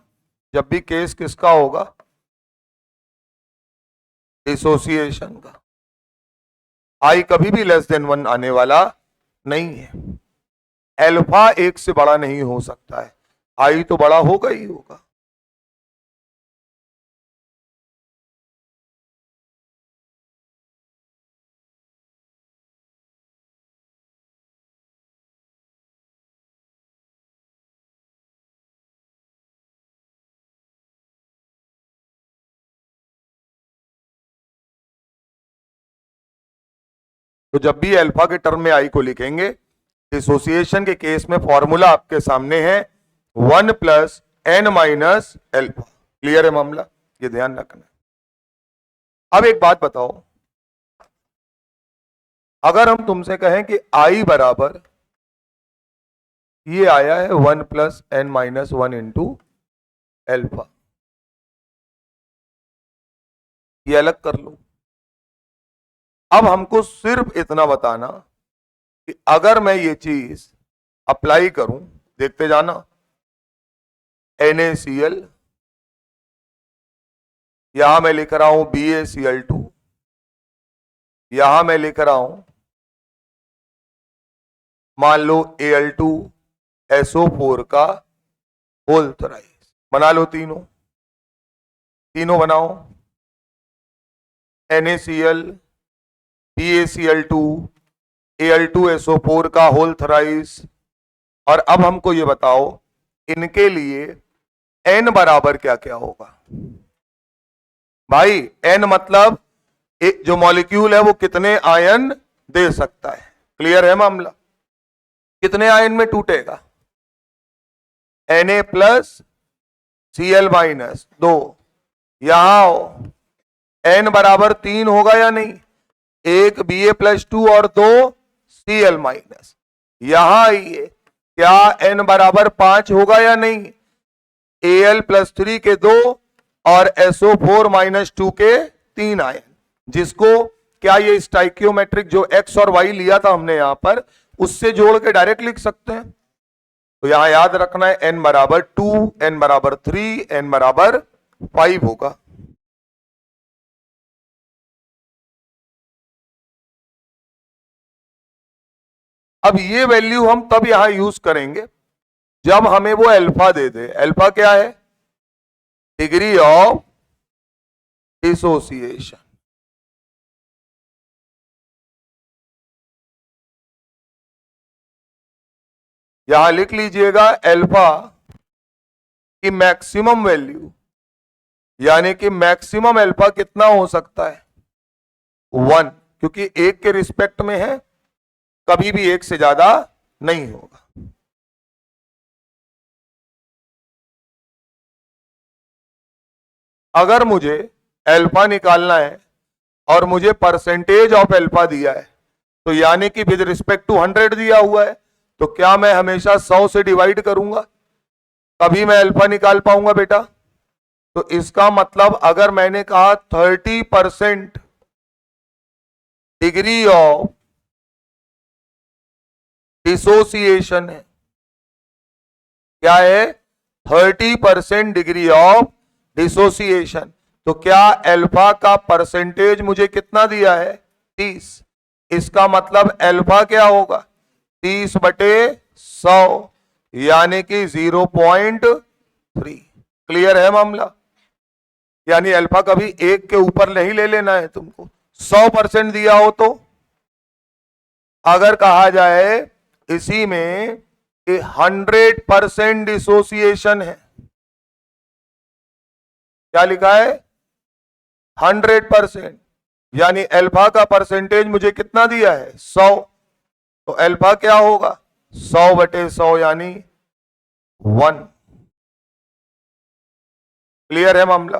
जब भी केस किसका होगा, डिसोसिएशन का, I कभी भी लेस देन 1 आने वाला नहीं है। एल्फा एक से बड़ा नहीं हो सकता है, I तो बड़ा होगा ही होगा। तो जब भी अल्फा के टर्म में I को लिखेंगे, डिसोसिएशन के केस में फॉर्मूला आपके सामने है 1 plus n minus alpha. Clear है मामला, ये ध्यान रखना। अब एक बात बताओ, अगर हम तुमसे कहें कि I बराबर ये आया है 1 plus n minus 1 into alpha, ये अलग कर लो। अब हमको सिर्फ इतना बताना कि अगर मैं ये चीज अप्लाई करूं, देखते जाना, NaCl, यहां मैं लिख रहा हूं BaCl2, यहां मैं लिख रहा हूं मान लो Al2SO4 का होल थ्राइस, बना लो तीनों, तीनों बनाओ, NaCl, BaCl2, Al2SO4 का होल थ्राइस। और अब हमको ये बताओ इनके लिए n बराबर क्या क्या होगा। भाई n मतलब जो मॉलिक्यूल है वो कितने आयन दे सकता है। क्लियर है मामला। कितने आयन में टूटेगा? Na plus Cl minus 2। यहां आओ, n बराबर 3 होगा या नहीं? 1 Ba प्लस 2 और 2 Cl माइनस। यहां आइए, क्या n बराबर 5 होगा या नहीं? Al प्लस 3 के 2 और SO4 माइनस 2 के 3 आयन, जिसको क्या ये स्टाइकियोमेट्रिक जो x और y लिया था हमने यहां पर, उससे जोड़ के डायरेक्ट लिख सकते हैं। तो यहां याद रखना है n बराबर 2, n बराबर 3, n बराबर 5 होगा। अब ये वैल्यू हम तब यहां यूज करेंगे जब हमें वो अल्फा दे दे। अल्फा क्या है? Degree of dissociation. यहां लिख लीजिएगा अल्फा की मैक्सिमम वैल्यू, यानी कि मैक्सिमम अल्फा कितना हो सकता है? 1, क्योंकि 1 के रिस्पेक्ट में है, कभी भी 1 से ज्यादा नहीं होगा। अगर मुझे अल्फा निकालना है और मुझे परसेंटेज ऑफ अल्फा दिया है, तो यानी कि विद रिस्पेक्ट टू 100 दिया हुआ है, तो क्या मैं हमेशा 100 से डिवाइड करूंगा तभी मैं अल्फा निकाल पाऊंगा बेटा? तो इसका मतलब अगर मैंने कहा 30% डिग्री ऑफ डिसोसिएशन है, क्या है? 30% डिग्री ऑफ डिसोसिएशन, तो क्या अल्फा का परसेंटेज मुझे कितना दिया है? 30। इसका मतलब अल्फा क्या होगा? 30/100, यानी कि 0.3। क्लियर है मामला? यानी अल्फा कभी 1 के ऊपर नहीं ले लेना है तुमको। 100% दिया हो तो अगर कहा जाए इसी में 100% डिसोसिएशन है, क्या लिखा है? 100%, यानी अल्फा का परसेंटेज मुझे कितना दिया है? 100। तो अल्फा क्या होगा? 100/100 यानी 1। क्लियर है मामला?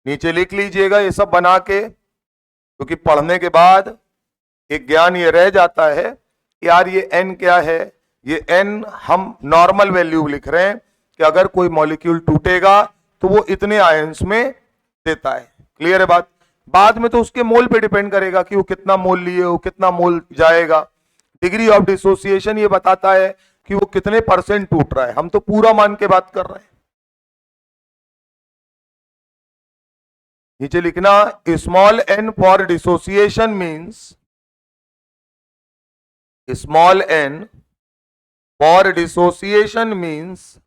नीचे लिख लीजिएगा ये सब बना के, क्योंकि पढ़ने के बाद एक ज्ञान ये रह जाता है, यार ये n क्या है? ये n हम नॉर्मल वैल्यू लिख रहे हैं कि अगर कोई मॉलिक्यूल टूटेगा तो वो इतने आयंस में देता है। क्लियर है बात? बाद में तो उसके मोल पे डिपेंड करेगा कि वो कितना मोल लिए, वो कितना मोल जाएगा। डिग्री ऑफ डिसोसिएशन ये बताता है कि वो कितने % टूट रहा है, हम तो पूरा मान के बात कर रहे हैं। नीचे लिखना small n for dissociation means, small n for dissociation means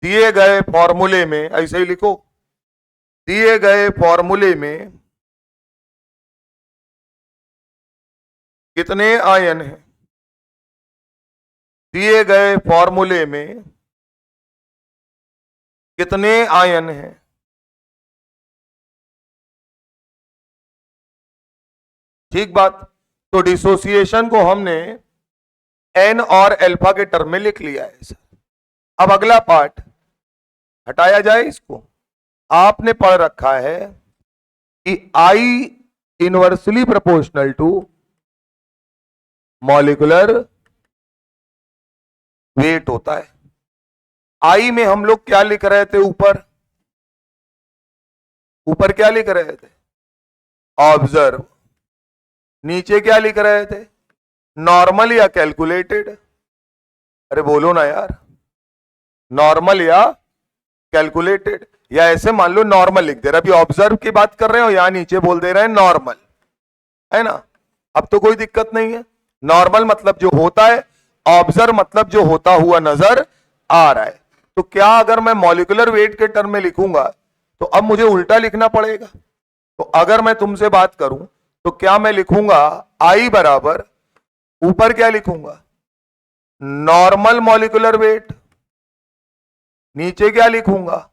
दिए गए फॉर्मूले में, ऐसे ही लिखो, दिए गए फॉर्मूले में कितने आयन हैं? दिए गए फॉर्मूले में कितने आयन हैं? ठीक बात। तो डिसोसिएशन को हमने n और अल्फा के टर्म में लिख लिया है सर। अब अगला पार्ट हटाया जाए इसको। आपने पढ़ रखा है कि I inversely proportional to molecular weight होता है। I में हम लोग क्या लिख रहे थे? ऊपर ऊपर क्या लिख रहे थे? ऑब्जर्व। नीचे क्या लिख रहे थे? नॉर्मल या कैलकुलेटेड? अरे बोलो ना यार, नॉर्मल या कैलकुलेटेड? या ऐसे मान लो नॉर्मल लिख दे रहे, अभी ऑब्जर्व की बात कर रहे हो, यहां नीचे बोल दे रहे हैं नॉर्मल, है ना? अब तो कोई दिक्कत नहीं है। नॉर्मल मतलब जो होता है, ऑब्जर्व मतलब जो होता हुआ नजर आ रहा है। तो क्या अगर मैं मॉलिक्यूलर वेट के टर्म में लिखूंगा तो अब मुझे उल्टा लिखना पड़ेगा। तो अगर मैं तुमसे बात करूं तो क्या मैं लिखूंगा I बराबर, ऊपर क्या लिखूंगा? नॉर्मल मॉलिक्यूलर वेट नीचे क्या लिखूंगा,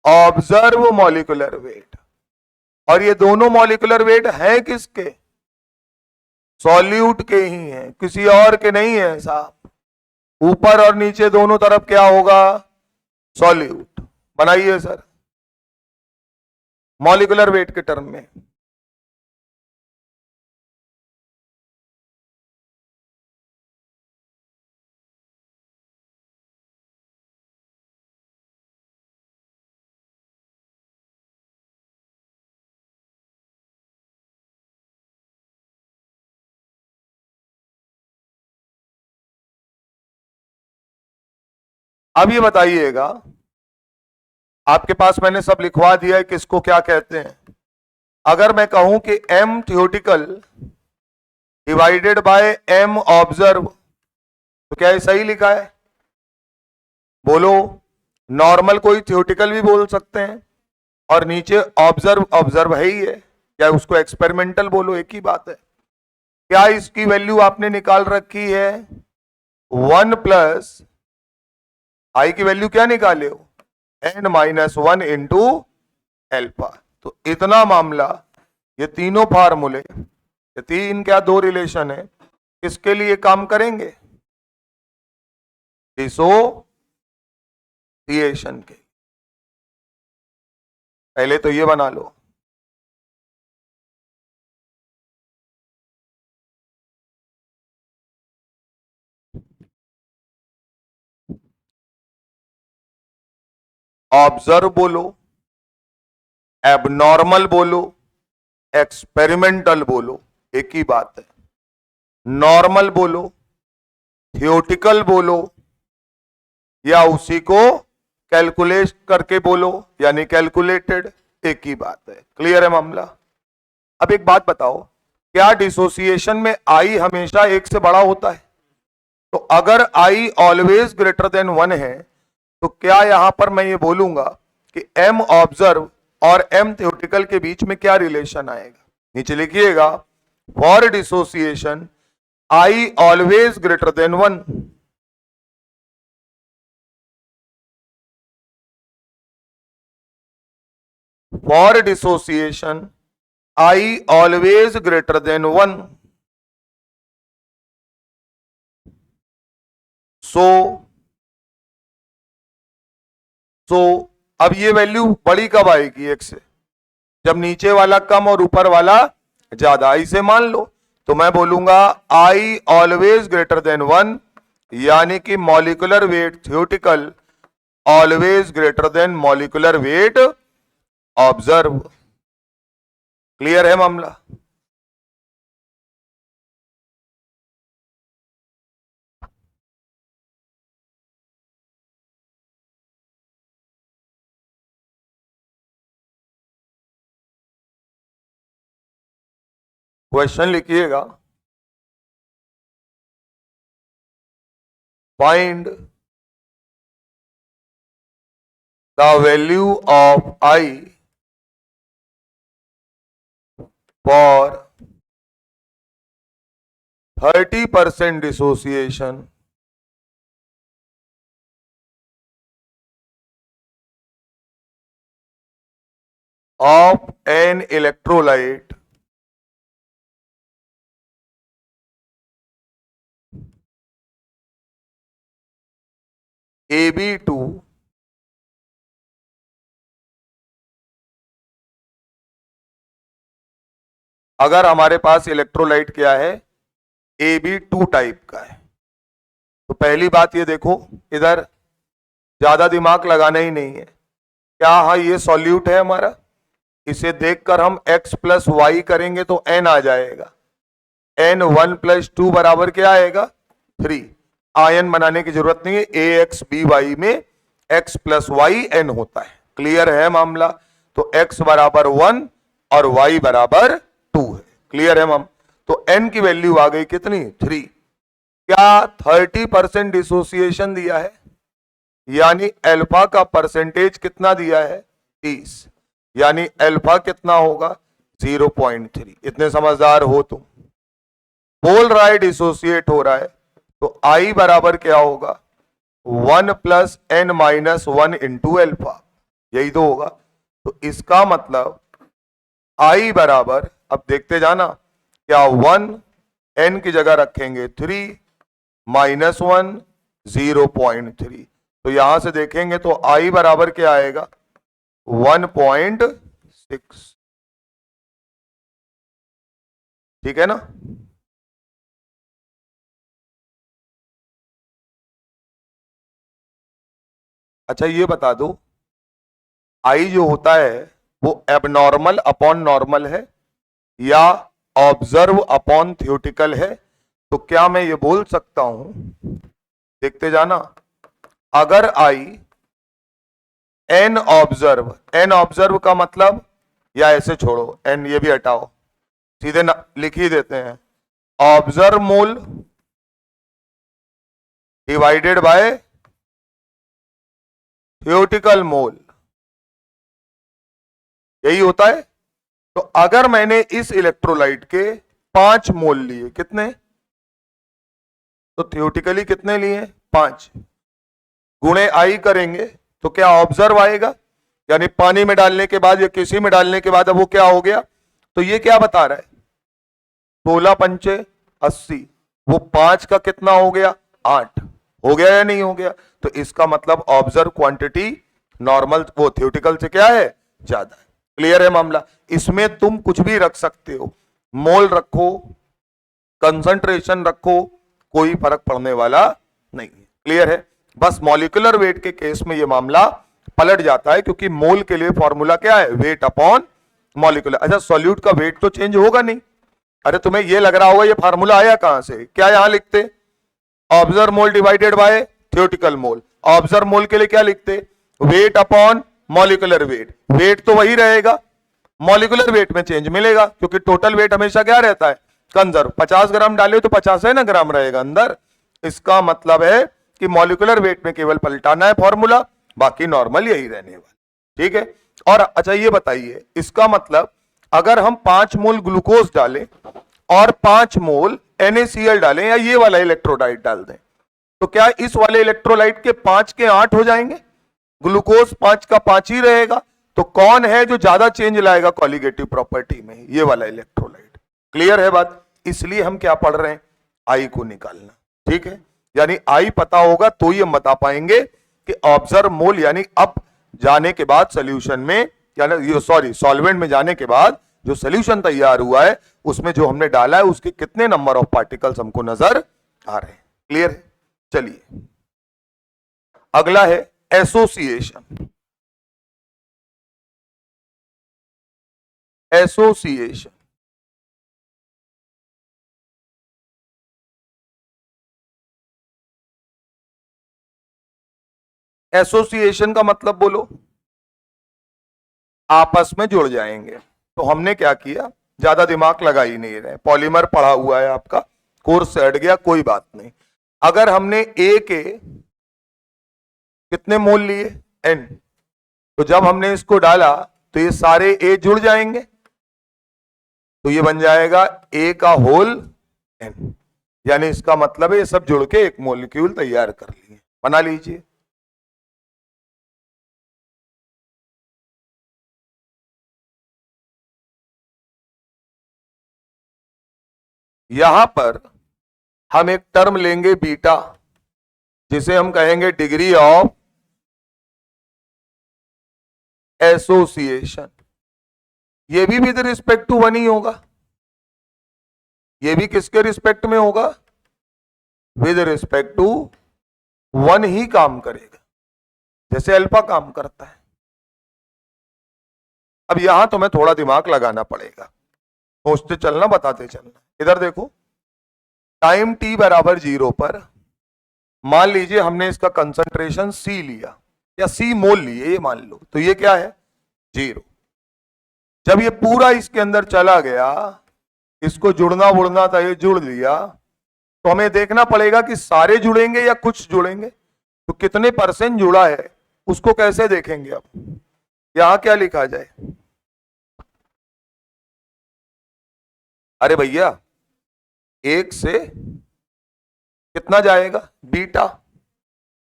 ऑब्जर्व मॉलिक्यूलर वेट। और ये दोनों मॉलिक्यूलर वेट हैं किसके, सॉल्यूट के ही हैं, किसी और के नहीं है साहब। ऊपर और नीचे दोनों तरफ क्या होगा, सॉल्यूट। बनाइए सर मॉलिक्यूलर वेट के टर्म में। अब ये बताइएगा, आपके पास मैंने सब लिखवा दिया है किसको क्या कहते हैं। अगर मैं कहूं कि m theoretical divided by m observe, तो क्या ये सही लिखा है, बोलो। नॉर्मल कोई थियोटिकल भी बोल सकते हैं, और नीचे ऑब्जर्व ऑब्जर्व है ही है, क्या उसको एक्सपेरिमेंटल बोलो, एक ही बात है। क्या इसकी वैल्यू आपने निकाल रखी है, 1 प्लस आई की वैल्यू क्या निकाले हो, n-1 इंटू एल्फा। तो इतना मामला, ये तीनों फार्मूले, ये तीन क्या दो रिलेशन है, किसके लिए काम करेंगे, डिसोसिएशन के। पहले तो ये बना लो, ऑब्जर्व बोलो, एबनॉर्मल बोलो, एक्सपेरिमेंटल बोलो, एक ही बात है। नॉर्मल बोलो, थियोटिकल बोलो, या उसी को कैलकुलेट करके बोलो, यानी कैलकुलेटेड, एक ही बात है। क्लियर है मामला। अब एक बात बताओ, क्या डिसोसिएशन में आई हमेशा एक से बड़ा होता है, तो अगर आई ऑलवेज ग्रेटर देन 1 है, तो क्या यहां पर मैं ये बोलूंगा कि m ऑब्जर्व और m थियोटिकल के बीच में क्या रिलेशन आएगा, नीचे लिखिएगा, for dissociation i always greater than 1। For dissociation i always greater than 1। सो अब ये वैल्यू बड़ी कब आएगी एक से, जब नीचे वाला कम और ऊपर वाला ज्यादा। इसे मान लो, तो मैं बोलूंगा i ऑलवेज ग्रेटर देन 1, यानी कि molecular weight theoretical always greater than molecular weight observe. Clear है मामला। क्वेश्चन लिखिएगा, find the value of i for 30% dissociation of an electrolyte AB2 अगर हमारे पास इलेक्ट्रोलाइट क्या है, AB2 टाइप का है। तो पहली बात ये देखो, इधर ज्यादा दिमाग लगाना ही नहीं है, क्या हाँ ये सॉल्यूट है हमारा, इसे देखकर हम x प्लस वाई करेंगे तो n आ जाएगा, n 1 प्लस 2 बराबर क्या आएगा 3। आयन बनाने की जरूरत नहीं है, ax by में x प्लस वाई n होता है। क्लियर है मामला। तो x बराबर 1 और y बराबर 2 है। क्लियर है माम। तो n की वैल्यू आ गई कितनी 3। क्या 30% डिसोसिएशन दिया है, यानी अल्फा का परसेंटेज कितना दिया है 30, यानी अल्फा कितना होगा 0.3। इतने समझदार हो तुम। बोल रहा है डिसोसिएट हो रहा है, तो I बराबर क्या होगा 1 plus n minus 1 into alpha, यही तो होगा। तो इसका मतलब आई बराबर, अब देखते जाना, क्या 1 एन की जगह रखेंगे 3 माइनस 1 0.3, तो यहां से देखेंगे तो आई बराबर क्या आएगा 1.6, ठीक है ना। अच्छा ये बता दो, आई जो होता है वो एबनॉर्मल अपॉन नॉर्मल है या ऑब्जर्व अपॉन थ्योरेटिकल है? तो क्या मैं ये बोल सकता हूं, देखते जाना, अगर आई एन ऑब्जर्व का मतलब, या ऐसे छोड़ो एन ये भी हटाओ, सीधे लिख ही देते हैं, observe mole divided by theoretical mole, यही होता है। तो अगर मैंने इस इलेक्ट्रोलाइट के 5 मोल लिए, कितने, तो थ्योरेटिकली कितने लिए 5, गुणे आई करेंगे तो क्या ऑब्जर्व आएगा, यानी पानी में डालने के बाद या किसी में डालने के बाद अब वो क्या हो गया, तो ये क्या बता रहा है 16 पंचे 80, वो 5 का कितना हो गया 8, हो गया या नहीं हो गया। तो इसका मतलब ऑब्जर्व क्वांटिटी नॉर्मल वो थ्योरेटिकल से क्या है ज्यादा है। क्लियर है मामला। इसमें तुम कुछ भी रख सकते हो, मोल रखो, कंसंट्रेशन रखो, कोई फर्क पड़ने वाला नहीं है। क्लियर है। बस मॉलिक्यूलर वेट के केस में यह मामला पलट जाता है, क्योंकि मोल के लिए फॉर्मूला क्या है वेट अपॉन मॉलिक्यूलर। अच्छा सॉल्यूट का वेट तो चेंज होगा नहीं। अरे तुम्हें यह लग रहा होगा ये फार्मूला आया कहां से, क्या यहां लिखते observe mole divided by theoretical mole, observe mole के लिए क्या लिखते weight upon molecular weight, weight तो वही रहेगा, मॉलिक्यूलर वेट में चेंज मिलेगा, क्योंकि टोटल वेट हमेशा क्या रहता है कंजर्व, 50 ग्राम डाले तो 50 है ना ग्राम रहेगा अंदर। इसका मतलब है कि मॉलिक्यूलर वेट में केवल पलटाना है फॉर्मूला, बाकी नॉर्मल यही रहने वाला। ठीक है। और अच्छा ये बताइए, इसका मतलब अगर हम 5 मोल ग्लूकोज डालें और 5 मोल NaCl डालें या ये वाला इलेक्ट्रोलाइट डाल दें, तो क्या इस वाले इलेक्ट्रोलाइट के 5 के 8 हो जाएंगे, ग्लूकोज 5 का 5 ही रहेगा। तो कौन है जो ज्यादा चेंज लाएगा कॉलिगेटिव प्रॉपर्टी में, ये वाला इलेक्ट्रोलाइट। क्लियर है बात। इसलिए हम क्या पढ़ रहे हैं, आई को निकालना। ठीक है, यानी आई पता होगा तो ही हम बता पाएंगे कि ऑब्जर्व मोल, यानी अब जाने के बाद सोल्यूशन में, यानी सॉरी सॉल्वेंट में जाने के बाद जो सोल्यूशन तैयार हुआ है उसमें जो हमने डाला है उसके कितने नंबर ऑफ पार्टिकल्स हमको नजर आ रहे हैं। क्लियर है। चलिए अगला है एसोसिएशन। एसोसिएशन एसोसिएशन का मतलब बोलो, आपस में जुड़ जाएंगे। तो हमने क्या किया, ज्यादा दिमाग लगा ही नहीं रहे, पॉलीमर पढ़ा हुआ है आपका, कोर्स से हट गया कोई बात नहीं। अगर हमने ए के कितने मोल लिए एन, तो जब हमने इसको डाला तो ये सारे ए जुड़ जाएंगे, तो ये बन जाएगा ए का होल एन, यानी इसका मतलब है ये सब जुड़ के एक मॉलिक्यूल तैयार कर लिए। बना लीजिए। यहां पर हम एक टर्म लेंगे बीटा, जिसे हम कहेंगे डिग्री ऑफ एसोसिएशन। ये भी विद रिस्पेक्ट टू वन ही होगा, ये भी किसके रिस्पेक्ट में होगा, विद रिस्पेक्ट टू वन ही काम करेगा, जैसे अल्फा काम करता है। अब यहां तुम्हें थोड़ा दिमाग लगाना पड़ेगा, सोचते चलना बताते चलना। इधर देखो, टाइम t बराबर 0 पर मान लीजिए हमने इसका कंसंट्रेशन C लिया या C मोल लिए, ये मान लो, तो ये क्या है 0। जब ये पूरा इसके अंदर चला गया, इसको जुड़ना उड़ना था, ये जुड़ लिया, तो हमें देखना पड़ेगा कि सारे जुड़ेंगे या कुछ जुड़ेंगे, तो कितने % जुड़ा है उसको कैसे देखेंगे। अब यहां क्या लिखा जाए, अरे भैया 1 से कितना जाएगा बीटा,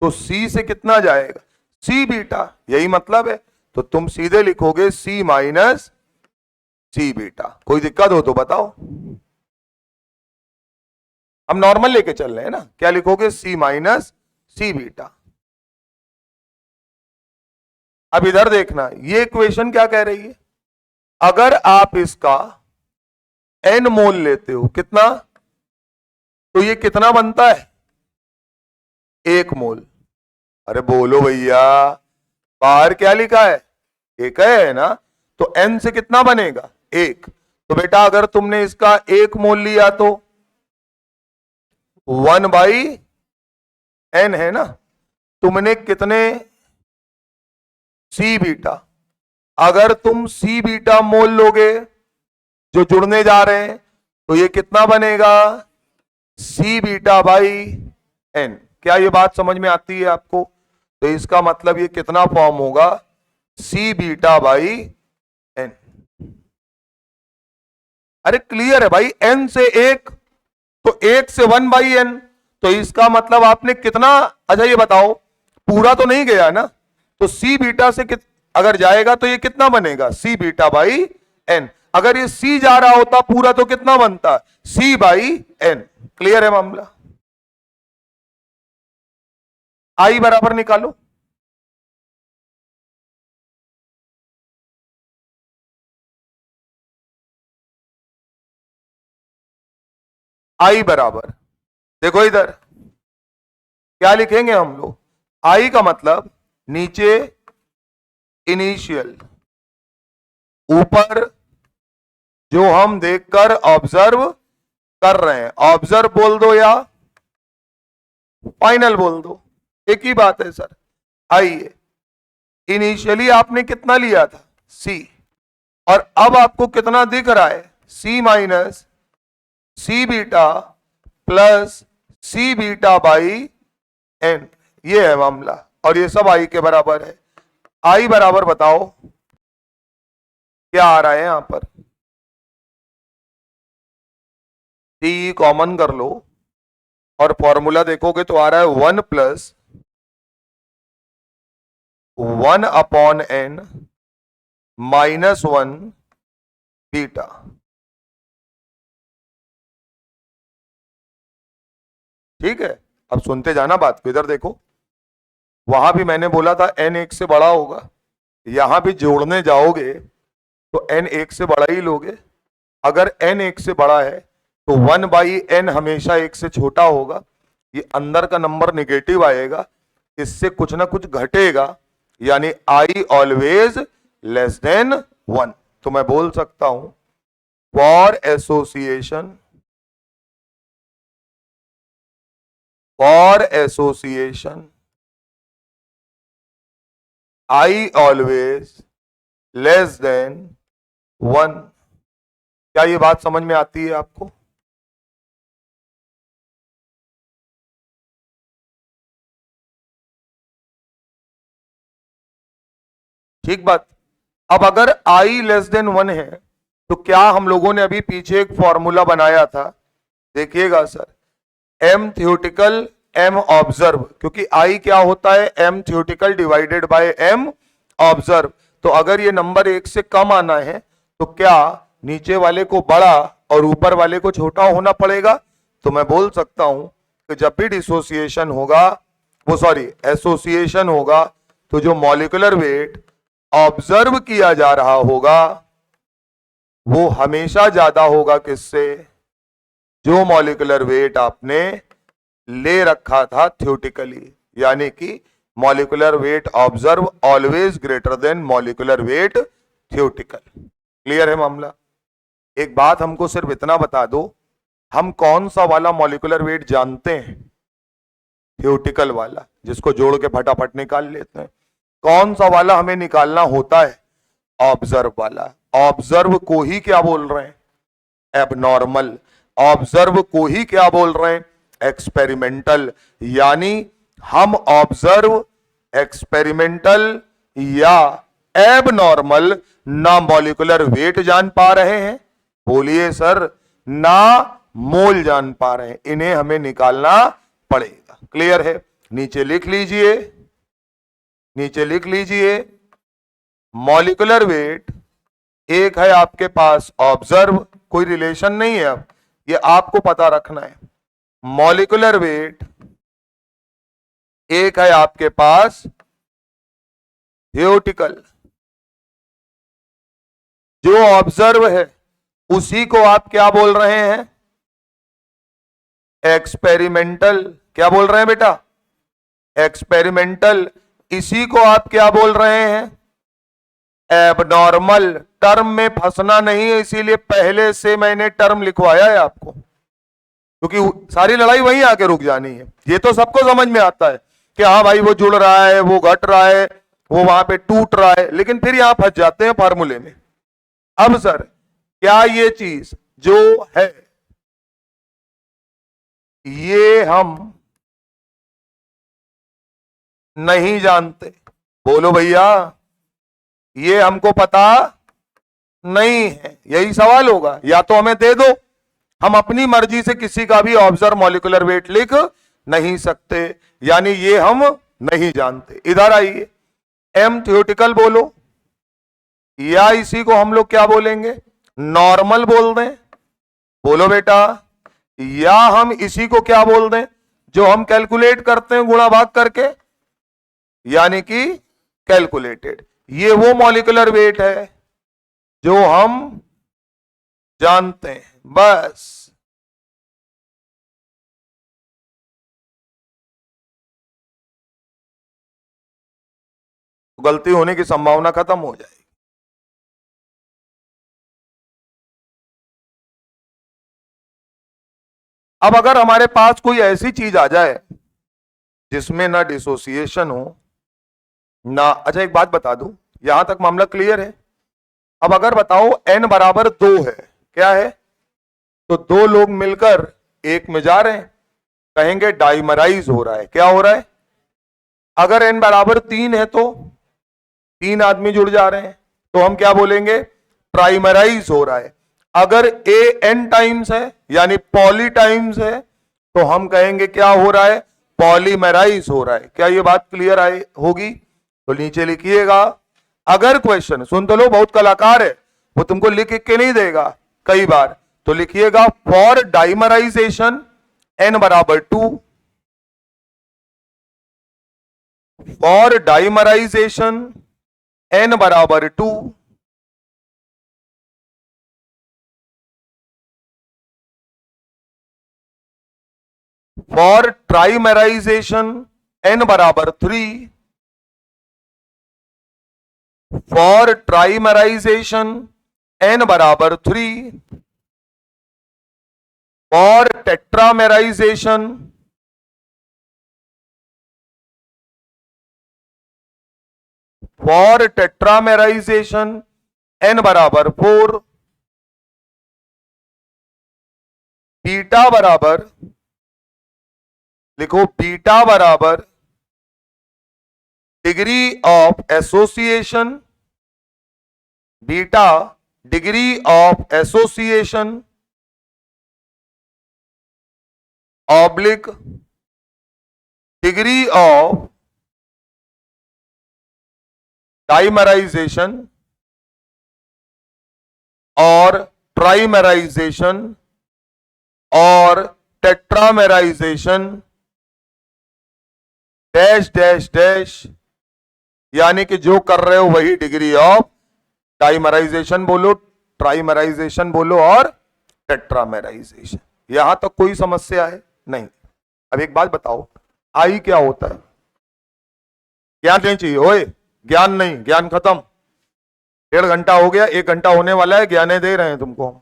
तो C से कितना जाएगा, C बीटा, यही मतलब है। तो तुम सीधे लिखोगे C माइनस C बीटा। कोई दिक्कत हो तो बताओ, हम नॉर्मल लेके चल रहे हैं ना। क्या लिखोगे, C माइनस C बीटा। अब इधर देखना, ये इक्वेशन क्या कह रही है, अगर आप इसका n मोल लेते हो, कितना, तो ये कितना बनता है, 1 मोल। अरे बोलो भैया, बाहर क्या लिखा है, 1 है ना, तो n से कितना बनेगा, 1। तो बेटा अगर तुमने इसका 1 मोल लिया तो 1/n है ना। तुमने कितने, C बीटा, अगर तुम C बीटा मोल लोगे जो जुड़ने जा रहे हैं, तो ये कितना बनेगा, C बीटा बाई n। क्या ये बात समझ में आती है आपको? तो इसका मतलब ये कितना फॉर्म होगा, C बीटा बाई n। अरे क्लियर है भाई, n से 1 तो 1 से 1/n, तो इसका मतलब आपने कितना, अच्छा ये बताओ, पूरा तो नहीं गया ना, तो C बीटा से अगर जाएगा तो ये कितना बनेगा, C बीटा बाई n। अगर ये C जा रहा होता पूरा तो कितना बनता, C बाई n। क्लियर है मामला? I बराबर निकालो। I बराबर, देखो इधर क्या लिखेंगे हम लोग, I का मतलब नीचे इनिशियल, ऊपर जो हम देखकर ऑब्जर्व कर रहे हैं। ऑब्जर्व बोल दो या फाइनल बोल दो, एक ही बात है सर। आइए, इनिशियली आपने कितना लिया था, C, और अब आपको कितना दिख रहा है, C minus C beta plus C beta by n। ये है मामला, और ये सब I के बराबर है। I बराबर बताओ क्या आ रहा है यहां पर, T कॉमन कर लो और फॉर्मूला देखोगे तो आ रहा है 1 प्लस 1/n माइनस 1 बीटा। ठीक है, अब सुनते जाना बात को। इधर देखो, वहां भी मैंने बोला था n 1 से बड़ा होगा, यहां भी जोड़ने जाओगे तो n 1 से बड़ा ही लोगे। अगर n 1 से बड़ा है तो 1/n हमेशा 1 से छोटा होगा। ये अंदर का नंबर निगेटिव आएगा, इससे कुछ ना कुछ घटेगा, यानी I ऑलवेज लेस देन 1। तो मैं बोल सकता हूं for association, I always less than 1। क्या ये बात समझ में आती है आपको? ठीक बात। अब अगर I लेस देन 1 है तो क्या हम लोगों ने अभी पीछे एक फॉर्मूला बनाया था, देखिएगा sir, m theoretical m observe, क्योंकि I क्या होता है, m theoretical divided by m observe. तो अगर ये नंबर 1 से कम आना है तो क्या नीचे वाले को बड़ा और ऊपर वाले को छोटा होना पड़ेगा? तो मैं बोल सकता हूं कि जब भी डिसोसिएशन होगा, वो सॉरी एसोसिएशन होगा, तो जो मॉलिक्यूलर वेट ऑब्जर्व किया जा रहा होगा वो हमेशा ज्यादा होगा किससे, जो मॉलिक्यूलर वेट आपने ले रखा था थ्योरेटिकली, यानी कि molecular weight observe always greater than molecular weight theoretical. Clear है मामला? एक बात हमको सिर्फ इतना बता दो, हम कौन सा वाला मॉलिक्यूलर वेट जानते हैं, थ्योरेटिकल वाला, जिसको जोड़ के फटाफट निकाल लेते हैं। कौन सा वाला हमें निकालना होता है, ऑब्जर्व वाला। ऑब्जर्व को ही क्या बोल रहे हैं, एबनॉर्मल। ऑब्जर्व को ही क्या बोल रहे हैं, एक्सपेरिमेंटल। यानी हम ऑब्जर्व, एक्सपेरिमेंटल या एबनॉर्मल ना मॉलिक्यूलर वेट जान पा रहे हैं, बोलिए सर, ना मोल जान पा रहे हैं, इन्हें हमें निकालना पड़ेगा। क्लियर है? नीचे लिख लीजिए, नीचे लिख लीजिए, मॉलिक्यूलर वेट एक है आपके पास ऑब्जर्व, कोई रिलेशन नहीं है, अब ये आपको पता रखना है। मॉलिक्यूलर वेट एक है आपके पास थ्योरेटिकल, जो ऑब्जर्व है उसी को आप क्या बोल रहे हैं, एक्सपेरिमेंटल। क्या बोल रहे हैं बेटा, एक्सपेरिमेंटल। इसी को आप क्या बोल रहे हैं, एबनॉर्मल। टर्म में फंसना नहीं है, इसीलिए पहले से मैंने टर्म लिखवाया है आपको, क्योंकि सारी लड़ाई वहीं आके रुक जानी है। ये तो सबको समझ में आता है कि हाँ भाई वो जुड़ रहा है, वो घट रहा है, वो वहां पे टूट रहा है, लेकिन फिर यहां फंस जाते हैं फार्मूले में। अब सर क्या ये चीज जो है ये हम नहीं जानते, बोलो भैया, ये हमको पता नहीं है, यही सवाल होगा। या तो हमें दे दो, हम अपनी मर्जी से किसी का भी ऑब्जर्व मॉलिक्यूलर वेट लिख नहीं सकते, यानी ये हम नहीं जानते। इधर आइए, एम थ्योरेटिकल बोलो, या इसी को हम लोग क्या बोलेंगे, नॉर्मल बोल दें, बोलो बेटा, या हम इसी को क्या बोल दें, जो हम कैलकुलेट करते हैं गुणा भाग करके, यानी कि कैलकुलेटेड। ये वो मॉलिक्यूलर वेट है जो हम जानते हैं, बस। गलती होने की संभावना खत्म हो जाएगी। अब अगर हमारे पास कोई ऐसी चीज आ जाए जिसमें ना डिसोसिएशन हो ना, अच्छा एक बात बता दूं, यहां तक मामला क्लियर है। अब अगर बताओ n बराबर 2 है, क्या है, तो दो लोग मिलकर एक में जा रहे हैं, कहेंगे डाइमराइज हो रहा है। क्या हो रहा है, अगर n बराबर 3 है तो 3 आदमी जुड़ जा रहे हैं, तो हम क्या बोलेंगे, ट्राइमराइज हो रहा है। अगर a n टाइम्स है यानी पॉली टाइम्स है, तो हम कहेंगे क्या हो रहा है, पॉलीमराइज हो रहा है। क्या ये बात क्लियर आई होगी, तो नीचे लिखिएगा। अगर क्वेश्चन सुन तो लो, बहुत कलाकार है, वो तुमको लिख के नहीं देगा कई बार, तो लिखिएगा फॉर डाइमराइजेशन n बराबर 2, फॉर डाइमराइजेशन n बराबर 2, फॉर ट्राइमराइजेशन n बराबर 3, फॉर ट्राइमराइजेशन n बराबर 3, फॉर टेट्रामेराइजेशन n बराबर 4, बीटा बराबर, लिखो बीटा बराबर degree of association, beta degree of association oblique degree of dimerisation और ट्राइमराइजेशन और टेट्रामेराइजेशन डैश डैश डैश, यानी कि जो कर रहे हो वही डिग्री ऑफ डाइमराइजेशन बोलो, ट्राइमराइजेशन बोलो और टेट्रामेराइजेशन। यहां तक तो कोई समस्या है नहीं। अब एक बात बताओ, आई क्या होता है, ज्ञान नहीं चाहिए ओए, ज्ञान नहीं, ज्ञान खत्म, 1.5 घंटा हो गया, 1 घंटा होने वाला है, ज्ञाने दे रहे हैं तुमको।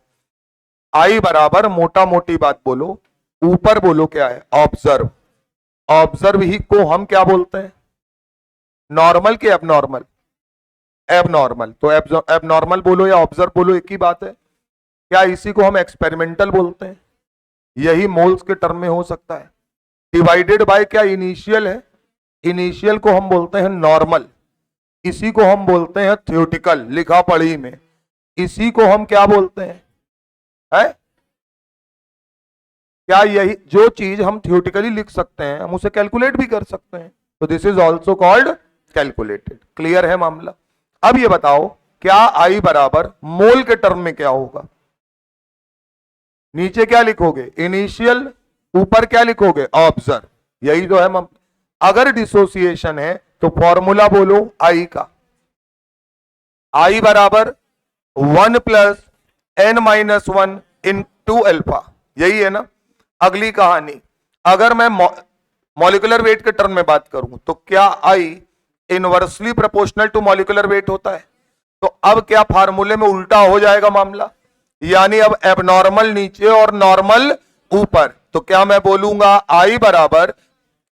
आई बराबर मोटा मोटी बात बोलो, ऊपर बोलो क्या है, ऑब्जर्व। ऑब्जर्व ही को हम क्या बोलते हैं, नॉर्मल के एबनॉर्मल, एबनॉर्मल। तो एबनॉर्मल बोलो या ऑब्जर्व बोलो एक ही बात है। क्या इसी को हम एक्सपेरिमेंटल बोलते हैं, यही मोल्स के टर्म में हो सकता है। डिवाइडेड बाय क्या, इनिशियल है, इनिशियल को हम बोलते हैं नॉर्मल, इसी को हम बोलते हैं थ्योरेटिकल, लिखा पढ़ी में। इसी को हम क्या बोलते हैं, है क्या यही जो चीज हम थियोरेटिकली लिख सकते हैं हम उसे कैलकुलेट भी कर सकते हैं, तो this is also called calculated. Clear है मामला। अब ये बताओ क्या आई बराबर मोल के टर्म में क्या होगा? नीचे क्या लिखोगे? इनिशियल, ऊपर क्या लिखोगे? ऑब्जर्व। यही तो है मामला। अगर डिसोसिएशन है तो फॉर्मूला बोलो आई का, आई बराबर 1 plus n minus 1 into alpha, यही है ना। अगली कहानी, अगर मैं मॉलिक्यूलर वेट के टर्म में बात करूं तो क्या i inversely proportional to molecular weight होता है? तो अब क्या फार्मूले में उल्टा हो जाएगा मामला, यानी अब एबनॉर्मल नीचे और नॉर्मल ऊपर। तो क्या मैं बोलूंगा आई बराबर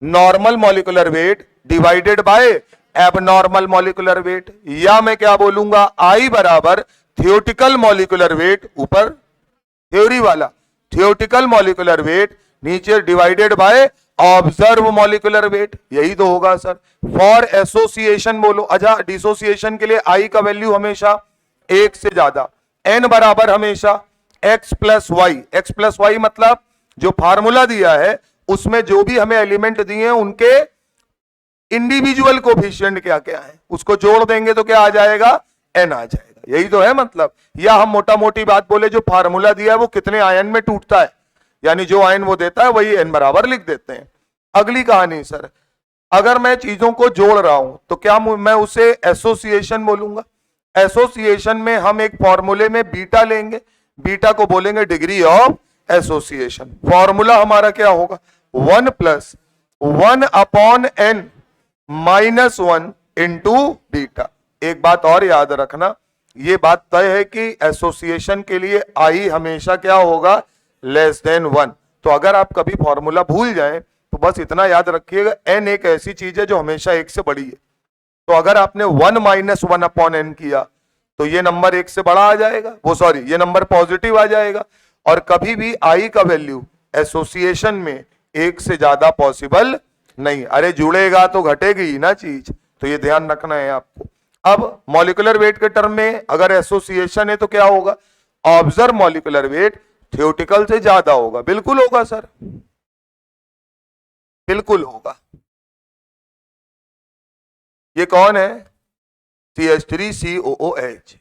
normal molecular weight divided by abnormal molecular weight, या मैं क्या बोलूंगा आई बराबर थियोरेटिकल मॉलिक्यूलर वेट, ऊपर थ्योरी वाला थियोरेटिकल मॉलिक्यूलर वेट नीचे divided by observe molecular weight, यही तो होगा सर। फॉर एसोसिएशन बोलो, अच्छा डिसोसिएशन के लिए आई का वैल्यू हमेशा 1 से ज्यादा, एन बराबर हमेशा x प्लस वाई मतलब जो फार्मूला दिया है उसमें जो भी हमें एलिमेंट दिए हैं उनके इंडिविजुअल कोफिशिएंट क्या क्या है उसको जोड़ देंगे तो क्या आ जाएगा? n आ जाएगा, यही तो है मतलब। या हम मोटा मोटी बात बोले, जो फार्मूला दिया है वो कितने आयन में टूटता है, यानी जो आयन वो देता है वही n बराबर लिख देते हैं। अगली कहानी सर, अगर मैं चीजों को जोड़ रहा हूं तो क्या मैं उसे एसोसिएशन बोलूंगा? एसोसिएशन में हम एक फॉर्मूले में बीटा लेंगे, बीटा को बोलेंगे डिग्री ऑफ एसोसिएशन। फॉर्मूला हमारा क्या होगा? 1 plus 1 upon n minus 1 into beta. एक बात और याद रखना, ये बात तय है कि एसोसिएशन के लिए आई हमेशा क्या होगा? Less than 1। तो अगर आप कभी फॉर्मूला भूल जाएं तो बस इतना याद रखिएगा, n एक ऐसी चीज है जो हमेशा 1 से बड़ी है। तो अगर आपने 1 माइनस 1 अपॉन n किया तो ये नंबर 1 से बड़ा आ जाएगा, वो सॉरी ये नंबर पॉजिटिव आ जाएगा। और कभी भी आई का वैल्यू एसोसिएशन में 1 से ज्यादा पॉसिबल नहीं। अरे जुड़ेगा तो घटेगी ही ना चीज, तो ये ध्यान रखना है आपको। अब मॉलिक्यूलर वेट के टर्म में अगर एसोसिएशन है तो क्या होगा? ऑब्जर्व मॉलिक्यूलर वेट थियोरेटिकल से ज्यादा होगा। बिल्कुल होगा सर, बिल्कुल होगा। ये कौन है? CH3COOH,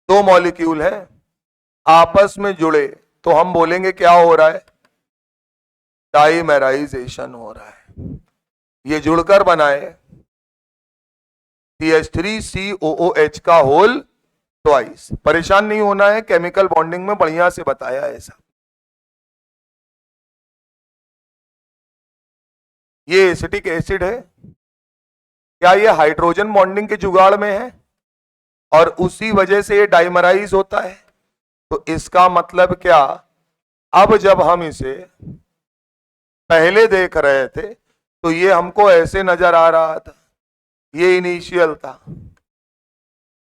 2 मॉलिक्यूल है आपस में जुड़े तो हम बोलेंगे क्या हो रहा है? डाइमेराइजेशन हो रहा है। ये जुड़कर बनाए CH3COOH का होल ट्वाइस। परेशान नहीं होना है, केमिकल बॉन्डिंग में बढ़िया से बताया है ऐसा। ये एसिटिक एसिड है, क्या ये हाइड्रोजन बॉन्डिंग के जुगाड़ में है और उसी वजह से ये डाइमराइज होता है? तो इसका मतलब क्या, अब जब हम इसे पहले देख रहे थे तो ये हमको ऐसे नजर आ रहा था, ये इनिशियल था,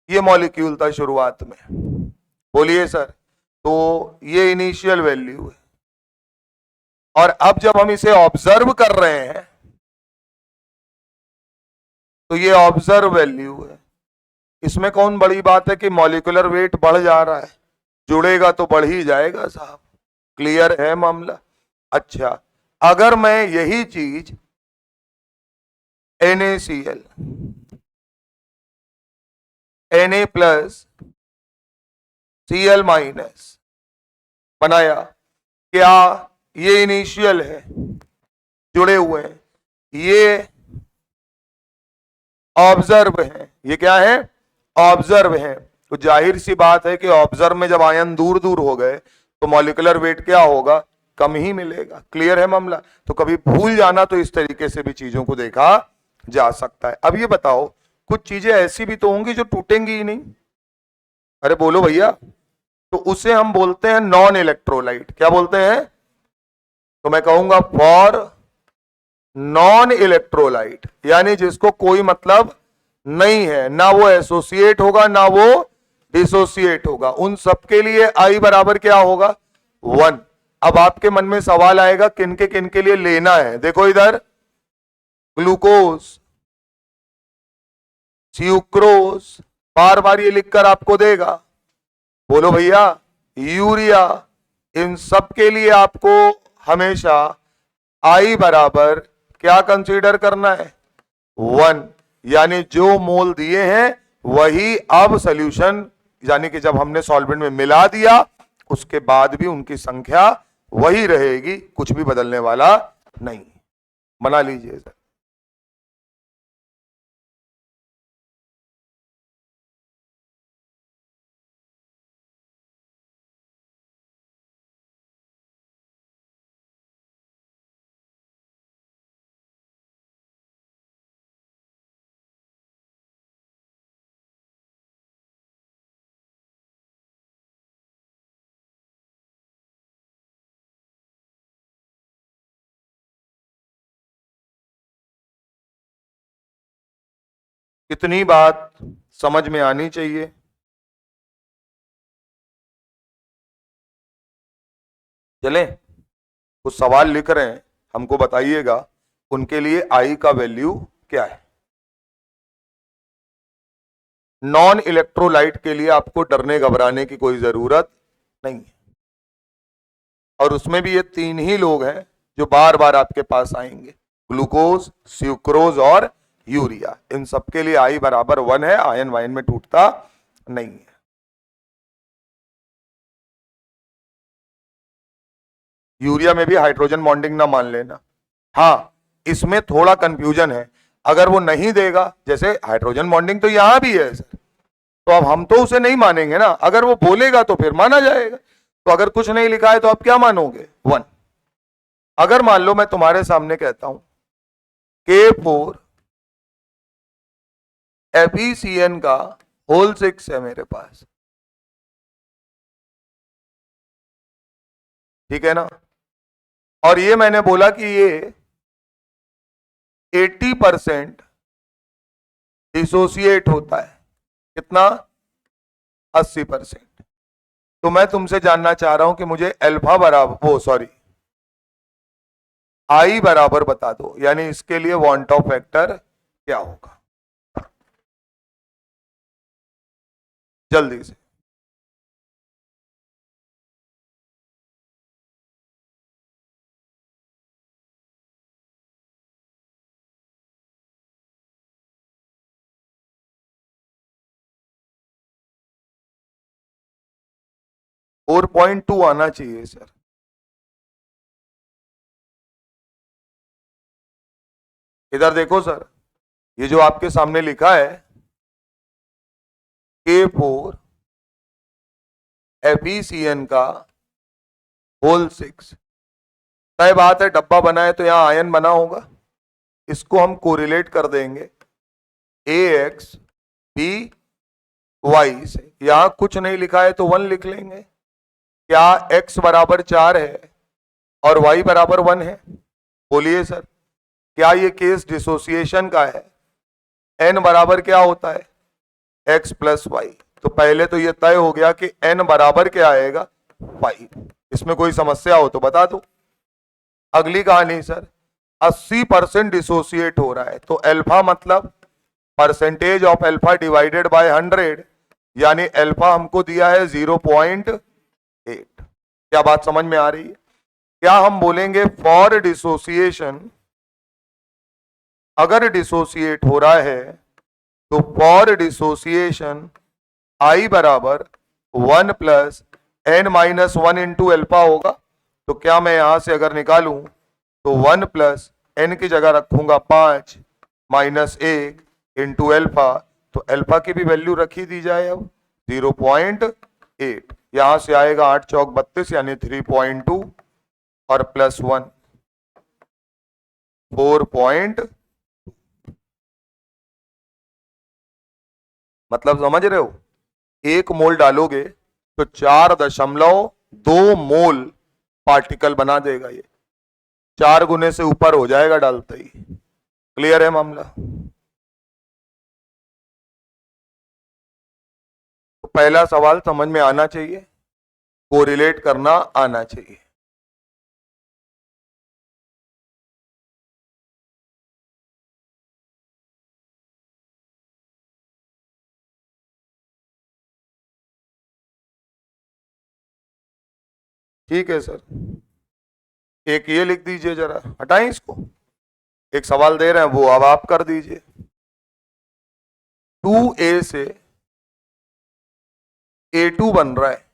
ये मॉलिक्यूल था शुरुआत में, बोलिए सर। तो ये इनिशियल वैल्यू है और अब जब हम इसे ऑब्जर्व कर रहे हैं तो ये ऑब्जर्व वैल्यू है। इसमें कौन बड़ी बात है कि मॉलिक्यूलर वेट बढ़ जा रहा है, जुड़ेगा तो बढ़ ही जाएगा साहब। क्लियर है मामला? अच्छा, अगर मैं यही चीज NaCl Na plus Cl minus बनाया, क्या ये इनिशियल है, जुड़े हुए हैं, ये ऑब्जर्व है, ये क्या है? ऑब्जर्व है। तो जाहिर सी बात है कि ऑब्जर्व में जब आयन दूर दूर हो गए तो मॉलिक्यूलर वेट क्या होगा? कम ही मिलेगा। क्लियर है मामला? तो कभी भूल जाना तो इस तरीके से भी चीजों को देखा जा सकता है। अब ये बताओ, कुछ चीजें ऐसी भी तो होंगी जो टूटेंगी ही नहीं। अरे बोलो भैया, तो उसे हम बोलते हैं नॉन इलेक्ट्रोलाइट। क्या बोलते हैं? तो मैं कहूंगा फॉर नॉन इलेक्ट्रोलाइट, यानी जिसको कोई मतलब नहीं है, ना वो एसोसिएट होगा ना वो डिसोसिएट होगा, उन सबके लिए आई बराबर क्या होगा? 1। अब आपके मन में सवाल आएगा किन के लिए लेना है। देखो इधर, ग्लूकोज, स्यूक्रोज, बार बार ये लिखकर आपको देगा। बोलो भैया, यूरिया, इन सब के लिए आपको हमेशा आई बराबर क्या कंसीडर करना है, 1, यानी जो मोल दिए हैं वही अब सॉल्यूशन, यानी कि जब हमने सॉल्वेंट में मिला दिया उसके बाद भी उनकी संख्या वही रहेगी, कुछ भी बदलने वाला नहीं। बना लीजिए सर। इतनी बात समझ में आनी चाहिए। चले, कुछ सवाल लिख रहे हैं, हमको बताइएगा उनके लिए आई का वैल्यू क्या है। नॉन इलेक्ट्रोलाइट के लिए आपको डरने घबराने की कोई जरूरत नहीं है, और उसमें भी ये 3 ही लोग हैं जो बार बार आपके पास आएंगे, ग्लूकोज, सुक्रोज और यूरिया। इन सबके लिए आई बराबर 1 है, आयन वायन में टूटता नहीं है। यूरिया में भी हाइड्रोजन बॉन्डिंग ना मान लेना। हाँ, इसमें थोड़ा कंफ्यूजन है, अगर वो नहीं देगा, जैसे हाइड्रोजन बॉन्डिंग तो यहां भी है सर, तो अब हम तो उसे नहीं मानेंगे ना, अगर वो बोलेगा तो फिर माना जाएगा। तो अगर कुछ नहीं लिखा है तो आप क्या मानोगे, 1। अगर मान लो मैं तुम्हारे सामने कहता हूं K4 FeCN का होल 6 है मेरे पास, ठीक है ना, और ये मैंने बोला कि ये 80% डिसोसिएट होता है, कितना, 80%। तो मैं तुमसे जानना चाह रहा हूं कि मुझे अल्फा बराबर, वो सॉरी, आई बराबर बता दो, यानी इसके लिए वांट ऑफ फैक्टर क्या होगा, जल्दी से। फोर 4.2 आना चाहिए सर। इधर देखो सर, ये जो आपके सामने लिखा है K4 FeCN का होल 6, तय बात है डब्बा बना है तो यहां आयन बना होगा, इसको हम कोरिलेट कर देंगे AX BY से। यहां कुछ नहीं लिखा है तो 1 लिख लेंगे। क्या X बराबर 4 है और Y बराबर 1 है, बोलिए सर, क्या ये केस डिसोसिएशन का है। N बराबर क्या होता है, X प्लस वाई, तो पहले तो ये तय हो गया कि N बराबर क्या आएगा, 5। इसमें कोई समस्या हो तो बता दो। अगली कहानी सर, 80% डिसोसिएट हो रहा है, तो अल्फा मतलब percentage of alpha divided by 100, यानी अल्फा हमको दिया है 0.8। क्या बात समझ में आ रही है। क्या हम बोलेंगे फॉर डिसोसिएशन, अगर डिसोसिएट हो रहा है तो फॉर डिसोसिएशन आई बराबर 1 plus n minus 1 into alpha होगा। तो क्या मैं यहां से अगर निकालूं तो 1 प्लस एन की जगह रखूंगा 5 माइनस 1 इंटू एल्फा, तो एल्फा की भी वैल्यू रखी दी जाए अब 0.8, यहां से आएगा 8 चौक 32 यानी 3.2 और प्लस 1 4. मतलब समझ रहे हो, 1 मोल डालोगे तो 4.2 मोल पार्टिकल बना देगा, ये 4 गुने से ऊपर हो जाएगा डालते ही। क्लियर है मामला। तो पहला सवाल समझ में आना चाहिए, कोरिलेट करना आना चाहिए। ठीक है सर, एक ये लिख दीजिए, जरा हटाएं इसको। एक सवाल दे रहे हैं वो अब आप कर दीजिए। 2a से a2 बन रहा है,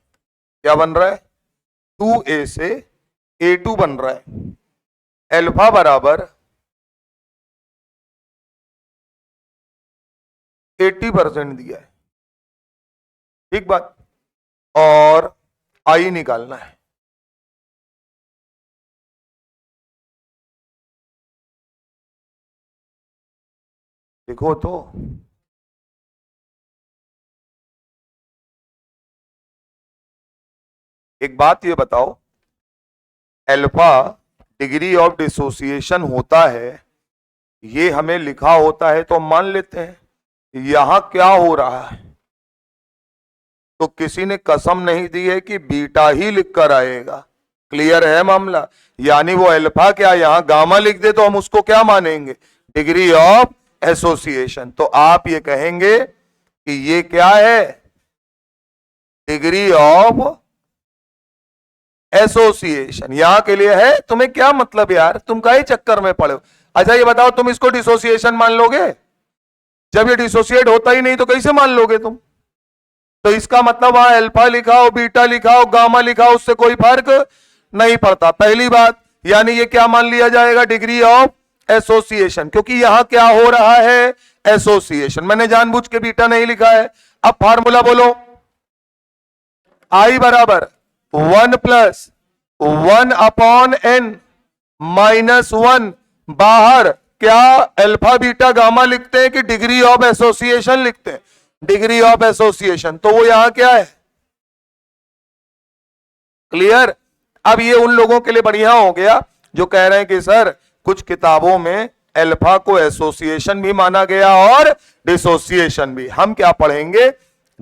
क्या बन रहा है? 2a से a2 बन रहा है। अल्फा बराबर 80% दिया है, ठीक बात। और आई निकालना है। देखो तो एक बात ये बताओ, अल्फा डिग्री ऑफ डिसोसिएशन होता है, ये हमें लिखा होता है तो मान लेते हैं। यहां क्या हो रहा है, तो किसी ने कसम नहीं दी है कि बीटा ही लिखकर आएगा। क्लियर है मामला? यानी वो अल्फा क्या यहां गामा लिख दे तो हम उसको क्या मानेंगे? Degree of association. तो आप ये कहेंगे कि ये क्या है? Degree of association. यहां के लिए है। तुम्हें क्या मतलब यार, तुम काहे चक्कर में पड़े हो? अच्छा ये बताओ, तुम इसको डिसोसिएशन मान लोगे? जब ये डिसोसिएट होता ही नहीं तो कैसे मान लोगे तुम? तो इसका मतलब वहां अल्फा लिखा हो, बीटा लिखा हो, गामा लिखा हो, उससे कोई फर्क नहीं पड़ता। पहली बात, यानी ये क्या मान लिया जाएगा? डिग्री ऑफ एसोसिएशन, क्योंकि यहां क्या हो रहा है? एसोसिएशन। मैंने जानबूझ के बीटा नहीं लिखा है। अब फार्मूला बोलो। आई बराबर 1 प्लस 1 अपॉन n माइनस 1। बाहर क्या अल्फा बीटा गामा लिखते हैं कि डिग्री ऑफ एसोसिएशन लिखते हैं? Degree of association. तो वो यहां क्या है? क्लियर? अब ये उन लोगों के लिए बढ़िया हो गया जो कह रहे हैं कि सर कुछ किताबों में अल्फा को एसोसिएशन भी माना गया और डिसोसिएशन भी। हम क्या पढ़ेंगे?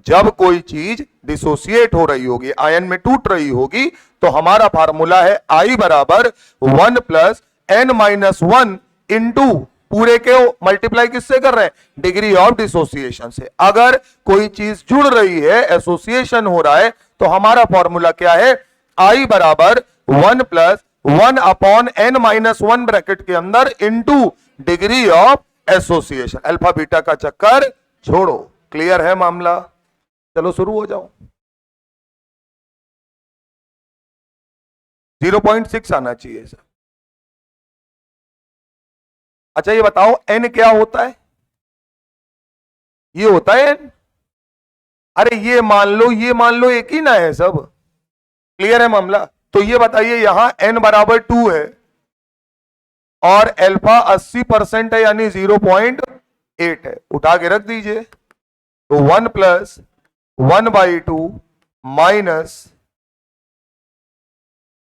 जब कोई चीज डिसोसिएट हो रही होगी, आयन में टूट रही होगी, तो हमारा फार्मूला है आई बराबर 1 प्लस n माइनस 1 इंटू पूरे के मल्टीप्लाई किससे कर रहे हैं? डिग्री ऑफ डिसोसिएशन से। अगर कोई चीज जुड़ रही है, एसोसिएशन हो रहा है, तो हमारा फॉर्मूला क्या है? आई बराबर 1 plus 1 upon n minus 1 bracket के अंदर into degree of association. Alpha beta का चक्कर छोड़ो। क्लियर है मामला? चलो शुरू हो जाओ। 0.6 आना चाहिए सर। अच्छा ये बताओ n क्या होता है? ये होता है n। अरे ये मान लो एक ही ना है सब। क्लियर है मामला? तो ये बताइए, यहां n बराबर 2 है और अल्फा 80% है, यानी 0.8 है। उठा के रख दीजिए। तो 1 प्लस 1/2 माइनस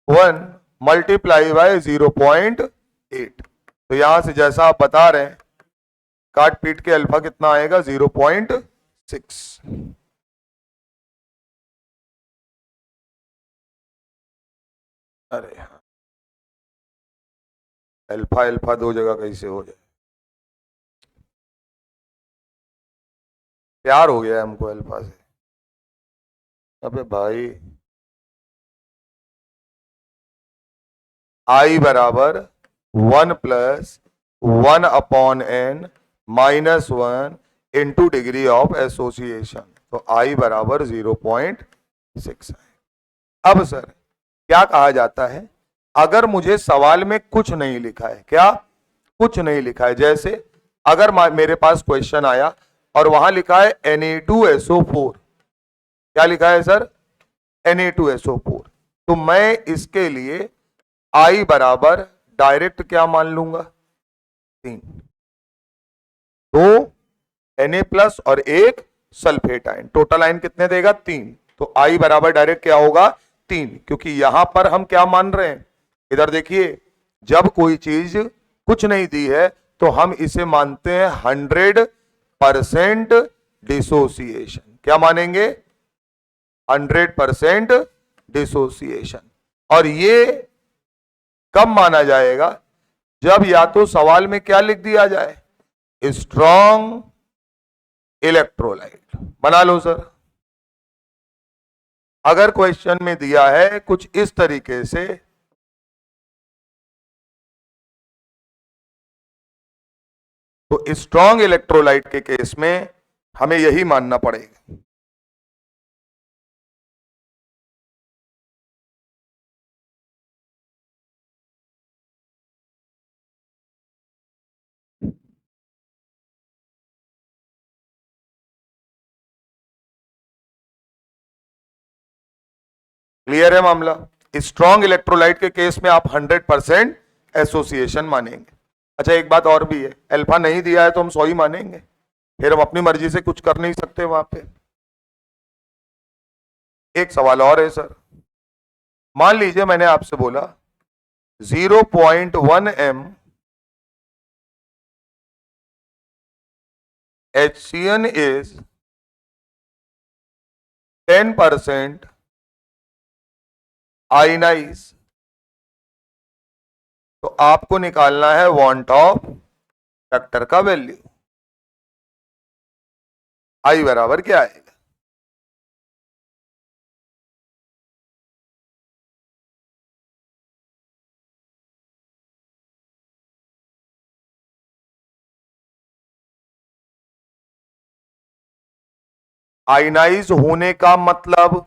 1 मल्टीप्लाई बाय 0.8। तो यहां से जैसा आप बता रहे हैं, काट पीट के अल्फा कितना आएगा? 0.6। अरे हाँ, अल्फा अल्फा दो जगह कैसे हो जाए? प्यार हो गया हमको अल्फा से। अबे भाई, आई बराबर 1 plus 1 upon n minus 1 into degree of association. तो आई बराबर 0.6 है। अब सर क्या कहा जाता है, अगर मुझे सवाल में कुछ नहीं लिखा है, क्या कुछ नहीं लिखा है, जैसे अगर मेरे पास क्वेश्चन आया और वहां लिखा है Na2SO4, क्या लिखा है सर? Na2SO4, तो मैं इसके लिए आई बराबर डायरेक्ट क्या मान लूंगा? 3। दो Na प्लस और एक सल्फेट आयन, टोटल आयन कितने देगा? 3। तो आई बराबर डायरेक्ट क्या होगा? 3, क्योंकि यहां पर हम क्या मान रहे हैं? इधर देखिए, जब कोई चीज कुछ नहीं दी है तो हम इसे मानते हैं 100% डिसोसिएशन। क्या मानेंगे? 100% डिसोसिएशन। और ये कब माना जाएगा? जब या तो सवाल में क्या लिख दिया जाए? Strong electrolyte. बना लो सर। अगर क्वेश्चन में दिया है कुछ इस तरीके से तो स्ट्रॉन्ग इलेक्ट्रोलाइट के केस में हमें यही मानना पड़ेगा। क्लियर है मामला? स्ट्रॉन्ग इलेक्ट्रोलाइट के केस में आप 100% एसोसिएशन मानेंगे। अच्छा, एक बात और भी है, अल्फा नहीं दिया है तो हम 100 ही मानेंगे, फिर हम अपनी मर्जी से कुछ कर नहीं सकते वहां पे। एक सवाल और है सर, मान लीजिए मैंने आपसे बोला 0.1 m HCN is 10% आयनाइज, तो आपको निकालना है वांट ऑफ फैक्टर का वैल्यू। आई बराबर क्या आएगा? आयनाइज होने का मतलब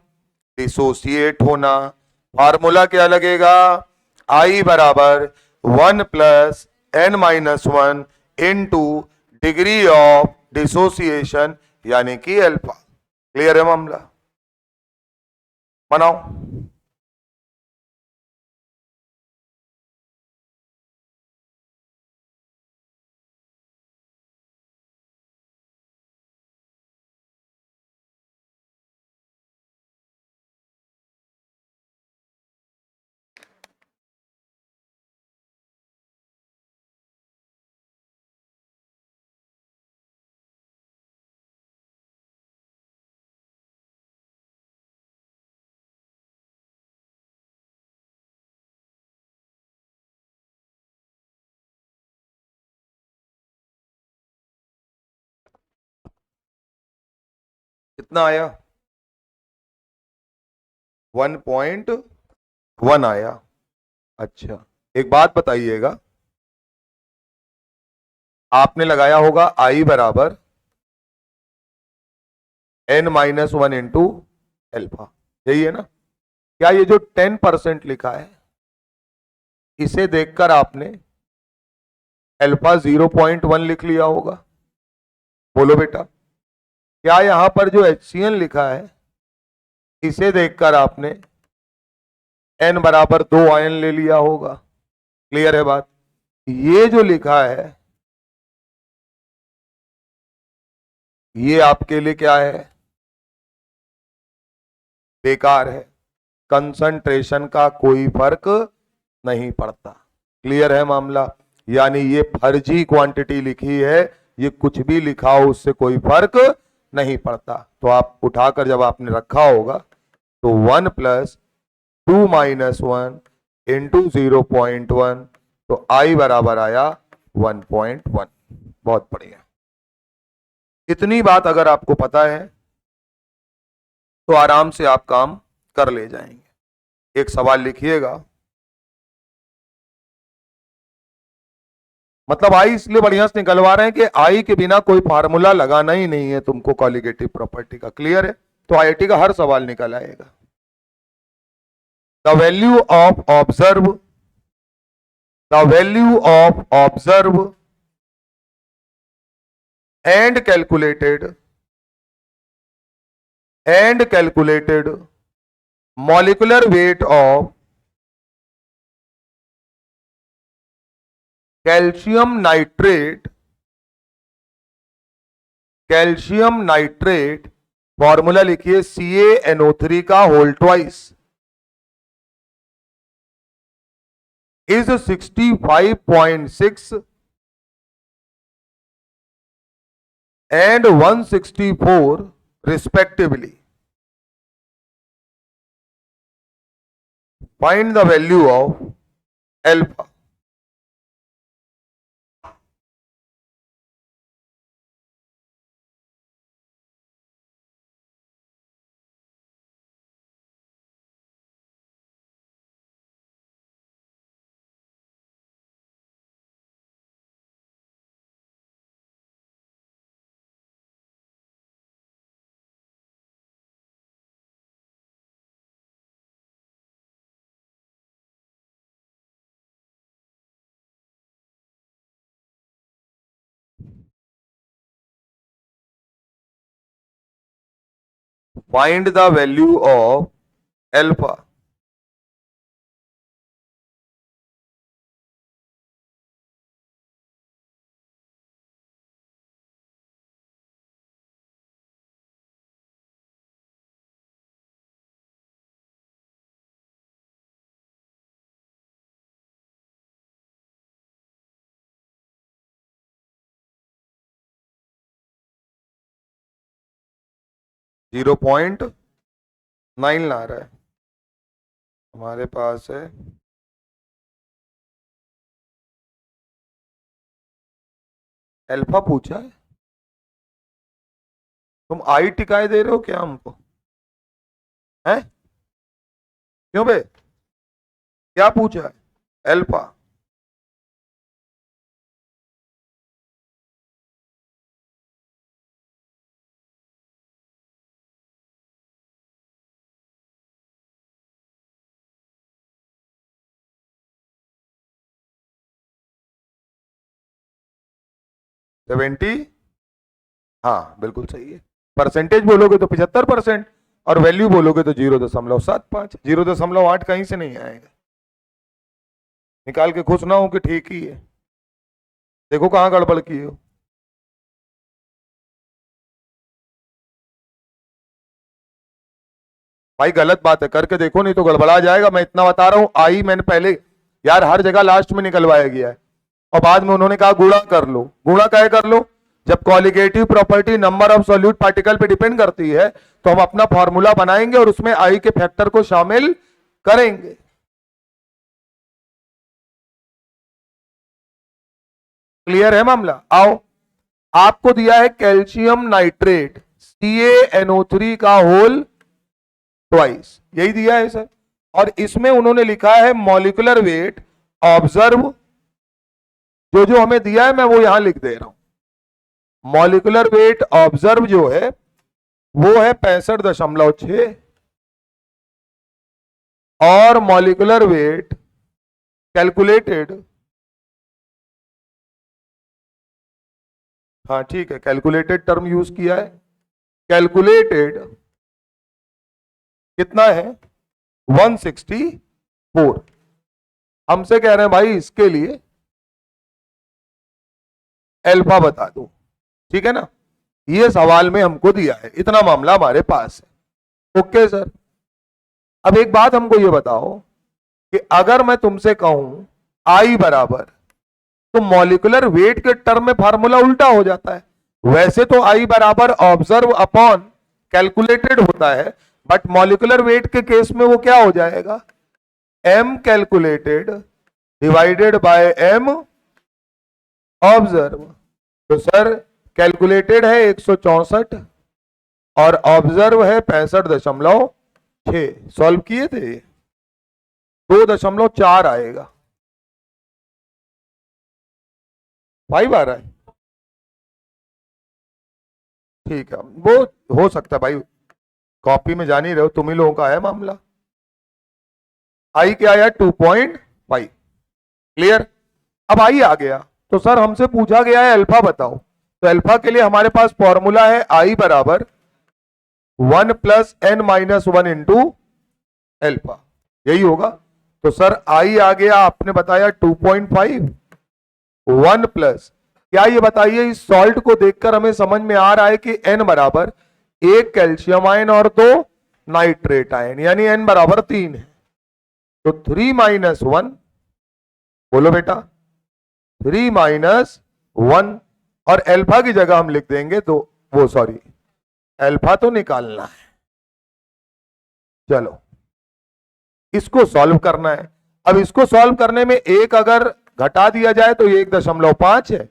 डिसोसिएट होना। फार्मूला क्या लगेगा? आई बराबर 1 + n-1 into degree of dissociation यानी कि अल्फा। क्लियर है मामला? बनाओ। कितना आया? 1.1 आया। अच्छा, एक बात बताइएगा, आपने लगाया होगा आई बराबर n-1 इंटू एल्फा, यही है ना? क्या ये जो 10% लिखा है इसे देखकर आपने अल्फा 0.1 लिख लिया होगा? बोलो बेटा, क्या यहां पर जो HCN लिखा है इसे देखकर आपने n बराबर 2 आयन ले लिया होगा? क्लियर है बात? ये जो लिखा है ये आपके लिए क्या है? बेकार है, कंसंट्रेशन का कोई फर्क नहीं पड़ता। क्लियर है मामला? यानी ये फर्जी क्वांटिटी लिखी है, ये कुछ भी लिखा हो उससे कोई फर्क नहीं पड़ता। तो आप उठाकर जब आपने रखा होगा तो 1 + 2 - 1 इंटू 0.1, तो आई बराबर आया 1.1। बहुत बढ़िया। इतनी बात अगर आपको पता है तो आराम से आप काम कर ले जाएंगे। एक सवाल लिखिएगा, मतलब आई इसलिए बढ़िया से निकलवा रहे हैं कि आई के बिना कोई फार्मूला लगाना ही नहीं है तुमको कॉलिगेटिव प्रॉपर्टी का। क्लियर है? तो आईआईटी का हर सवाल निकल आएगा। The value of observe, the value of observe and calculated molecular weight of calcium nitrate, formula लिखिए CaNO3 का whole twice, is 65.6 and 164 respectively. Find the value of alpha. Find the value of alpha. Zero point 9 ला रहा है हमारे पास है। Alpha पूछा है, तुम आई टिकाए दे रहे हो क्या हमको? हैं? क्यों बे, क्या पूछा है? अल्फा। सेवेंटी, हाँ बिल्कुल सही है। परसेंटेज बोलोगे तो 75% और वैल्यू बोलोगे तो 0.75। 0.8 कहीं से नहीं आएगा। निकाल के खुश ना हो कि ठीक ही है, देखो कहां गड़बड़ की हो। भाई गलत बात है, करके देखो नहीं तो गड़बड़ा जाएगा। मैं इतना बता रहा हूं, आई मैंने पहले यार हर जगह लास्ट में निकलवाया गया है और बाद में उन्होंने कहा गुणा कर लो। गुणा क्या कर लो? जब colligative property number of solute particle पे डिपेंड करती है तो हम अपना फॉर्मूला बनाएंगे और उसमें आई के फैक्टर को शामिल करेंगे। क्लियर है मामला? आओ, आपको दिया है कैल्शियम नाइट्रेट CaNO3 का होल ट्वाइस, यही दिया है सर। और इसमें उन्होंने लिखा है मॉलिक्यूलर वेट ऑब्जर्व, जो जो हमें दिया है मैं वो यहां लिख दे रहा हूं। मॉलिक्यूलर वेट ऑब्जर्व जो है वो है 65.6 और मॉलिक्यूलर वेट कैलकुलेटेड, हाँ ठीक है कैलकुलेटेड टर्म यूज किया है। कैलकुलेटेड कितना है? 164। हमसे कह रहे हैं भाई इसके लिए अल्फा बता दो, ठीक है ना? ये सवाल में हमको दिया है, इतना मामला हमारे पास है। ओके सर, अब एक बात हमको ये बताओ कि अगर मैं तुमसे कहूं आई बराबर, तो मॉलिक्यूलर वेट के टर्म में फार्मूला उल्टा हो जाता है। वैसे तो आई बराबर ऑब्जर्व अपॉन कैलकुलेटेड होता है, बट मॉलिक्यूलर वेट के केस में वो क्या हो जाएगा? M calculated divided by M observe. तो सर कैलकुलेटेड है 164 और ऑब्जर्व है 65.6। सॉल्व किए थे 2.4 आएगा। 5 आ रहा है, ठीक है वो हो सकता है भाई, कॉपी में जान ही रहे हो तुम ही लोगों का है मामला। आई क्या आया? 2.5। क्लियर? अब आई आ गया तो सर हमसे पूछा गया है अल्फा बताओ। तो अल्फा के लिए हमारे पास फॉर्मूला है आई बराबर 1 plus n minus 1 into alpha, यही होगा। तो सर आई आ गया, आपने बताया 2.5, 1 प्लस, क्या ये बताइए इस सॉल्ट को देखकर हमें समझ में आ रहा है कि n बराबर 1 कैल्शियम आयन और 2 नाइट्रेट आयन, यानी n बराबर 3 है। तो 3 माइनस 1, बोलो बेटा 3 माइनस 1, और अल्फा की जगह हम लिख देंगे तो वो सॉरी अल्फा तो निकालना है। चलो इसको सॉल्व करना है। अब इसको सॉल्व करने में एक अगर घटा दिया जाए तो 1.5 है,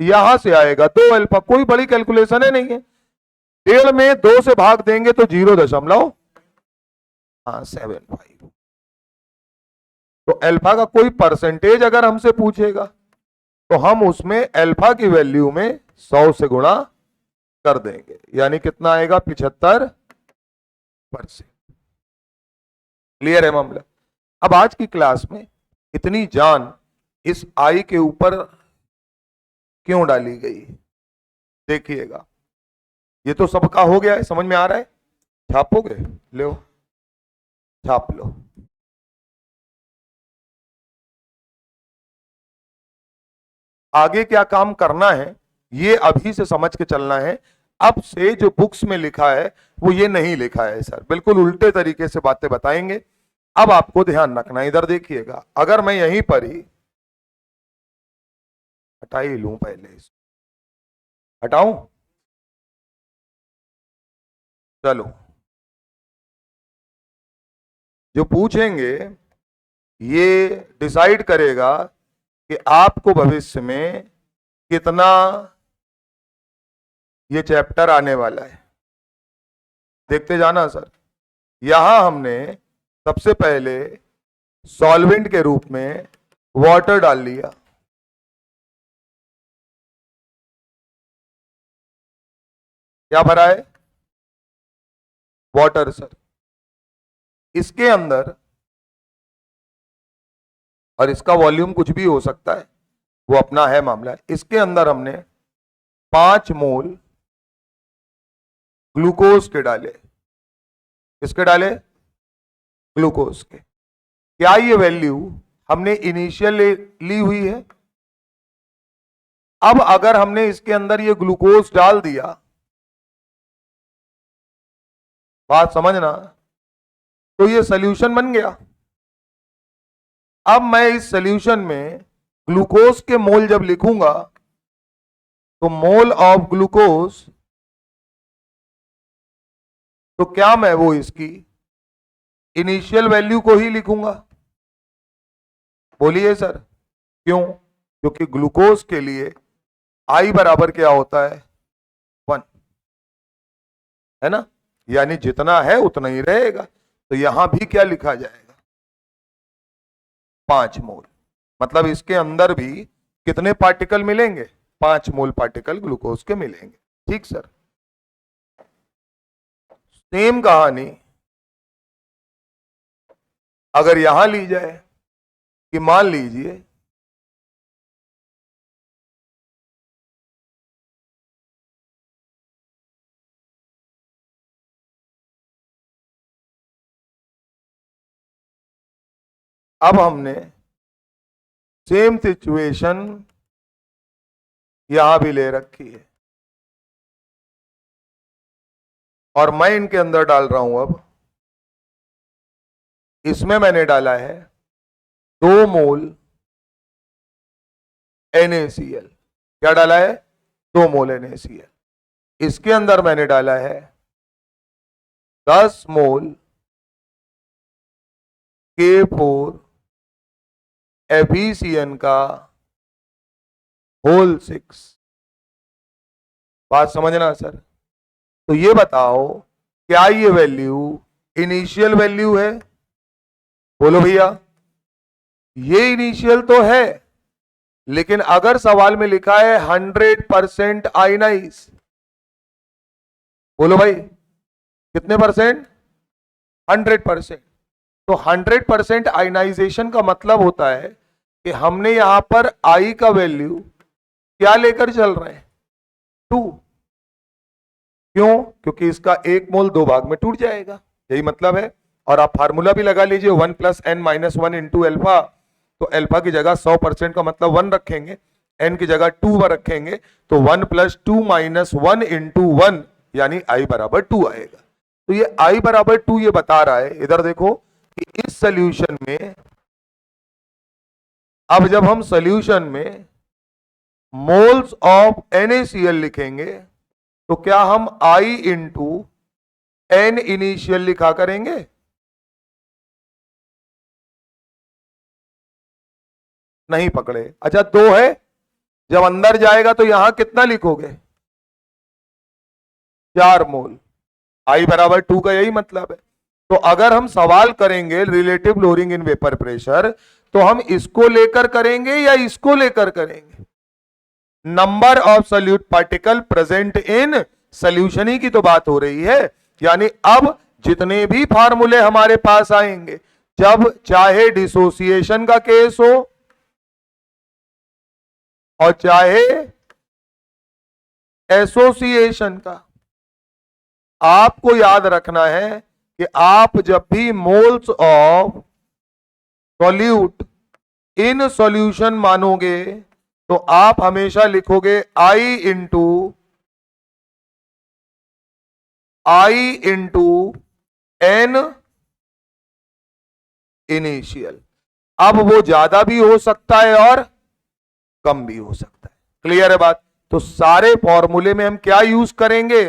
यहां से आएगा 2 अल्फा। कोई बड़ी कैलकुलेशन है नहीं है, 1.5 में 2 से भाग देंगे तो 0.75। तो अल्फा का कोई परसेंटेज अगर हमसे पूछेगा तो हम उसमें अल्फा की वैल्यू में 100 से गुणा कर देंगे, यानी कितना आएगा? 75%। क्लियर है मामला? अब आज की क्लास में इतनी जान इस आई के ऊपर क्यों डाली गई, देखिएगा। ये तो सबका हो गया है, समझ में आ रहा है। छापोगे? लो, छाप लो। आगे क्या काम करना है ये अभी से समझ के चलना है। अब से जो बुक्स में लिखा है वो ये नहीं लिखा है सर, बिल्कुल उल्टे तरीके से बातें बताएंगे। अब आपको ध्यान रखना, इधर देखिएगा, अगर मैं यहीं पर ही हटा ही लूं, पहले इसको हटाऊं, चलो। जो पूछेंगे ये डिसाइड करेगा कि आपको भविष्य में कितना ये चैप्टर आने वाला है। देखते जाना सर। यहां हमने सबसे पहले सॉल्वेंट के रूप में वाटर डाल लिया। क्या भरा है? Water sir. इसके अंदर, और इसका वॉल्यूम कुछ भी हो सकता है, वो अपना है मामला। इसके अंदर हमने 5 मोल ग्लूकोज के डाले। किसके डाले? ग्लूकोज के। क्या ये वैल्यू हमने इनिशियल ली हुई है? अब अगर हमने इसके अंदर ये ग्लूकोज डाल दिया, बात समझना, तो ये सॉल्यूशन बन गया। अब मैं इस सॉल्यूशन में ग्लूकोज के मोल जब लिखूंगा तो मोल ऑफ ग्लूकोज, तो क्या मैं वो इसकी इनिशियल वैल्यू को ही लिखूंगा? बोलिए सर, क्यों? क्योंकि ग्लूकोज के लिए आई बराबर क्या होता है? 1, है ना? यानी जितना है उतना ही रहेगा। तो यहां भी क्या लिखा जाएगा? 5 मोल। मतलब इसके अंदर भी कितने पार्टिकल मिलेंगे? 5 मोल पार्टिकल ग्लूकोज के मिलेंगे। ठीक सर। सेम कहानी अगर यहां ली जाए कि मान लीजिए अब हमने सेम सिचुएशन यहां भी ले रखी है, और मैं इनके अंदर डाल रहा हूं। अब इसमें मैंने डाला है 2 मोल NaCl। क्या डाला है? 2 मोल NaCl। इसके अंदर मैंने डाला है 10 मोल K4 FeCN का होल 6। बात समझना सर। तो ये बताओ, क्या ये वैल्यू इनिशियल वैल्यू है? बोलो भैया। ये इनिशियल तो है, लेकिन अगर सवाल में लिखा है 100% आयनाइज, बोलो भाई कितने परसेंट? 100%। तो 100% आयनाइजेशन का मतलब होता है कि हमने यहां पर आई का वैल्यू क्या लेकर चल रहे हैं? 2। क्यों? क्योंकि इसका 1 मोल 2 भाग में टूट जाएगा, यही मतलब है। और आप फार्मूला भी लगा लीजिए, 1 + n-1 इंटू एल्फा। तो एल्फा की जगह 100% का मतलब 1 रखेंगे, n की जगह 2 रखेंगे, तो 1 + 2 - 1 इंटू 1, यानी i बराबर 2 आएगा। तो ये i बराबर 2 ये बता रहा है, इधर देखो, कि इस सोल्यूशन में, अब जब हम सोल्यूशन में मोल्स ऑफ NaCl लिखेंगे तो क्या हम I इंटू N इनिशियल लिखा करेंगे? नहीं पकड़े? अच्छा 2 है, जब अंदर जाएगा तो यहां कितना लिखोगे? 4 मोल। I बराबर 2 का यही मतलब है। तो अगर हम सवाल करेंगे relative lowering in vapour pressure, तो हम इसको लेकर करेंगे या इसको लेकर करेंगे? Number of solute particle present in solution ही की तो बात हो रही है। यानी अब जितने भी फार्मूले हमारे पास आएंगे, जब चाहे डिसोसिएशन का केस हो और चाहे एसोसिएशन का, आपको याद रखना है कि आप जब भी moles of solute in solution मानोगे तो आप हमेशा लिखोगे I इंटू n इनिशियल। अब वो ज्यादा भी हो सकता है और कम भी हो सकता है। क्लियर है बात? तो सारे फॉर्मूले में हम क्या यूज करेंगे?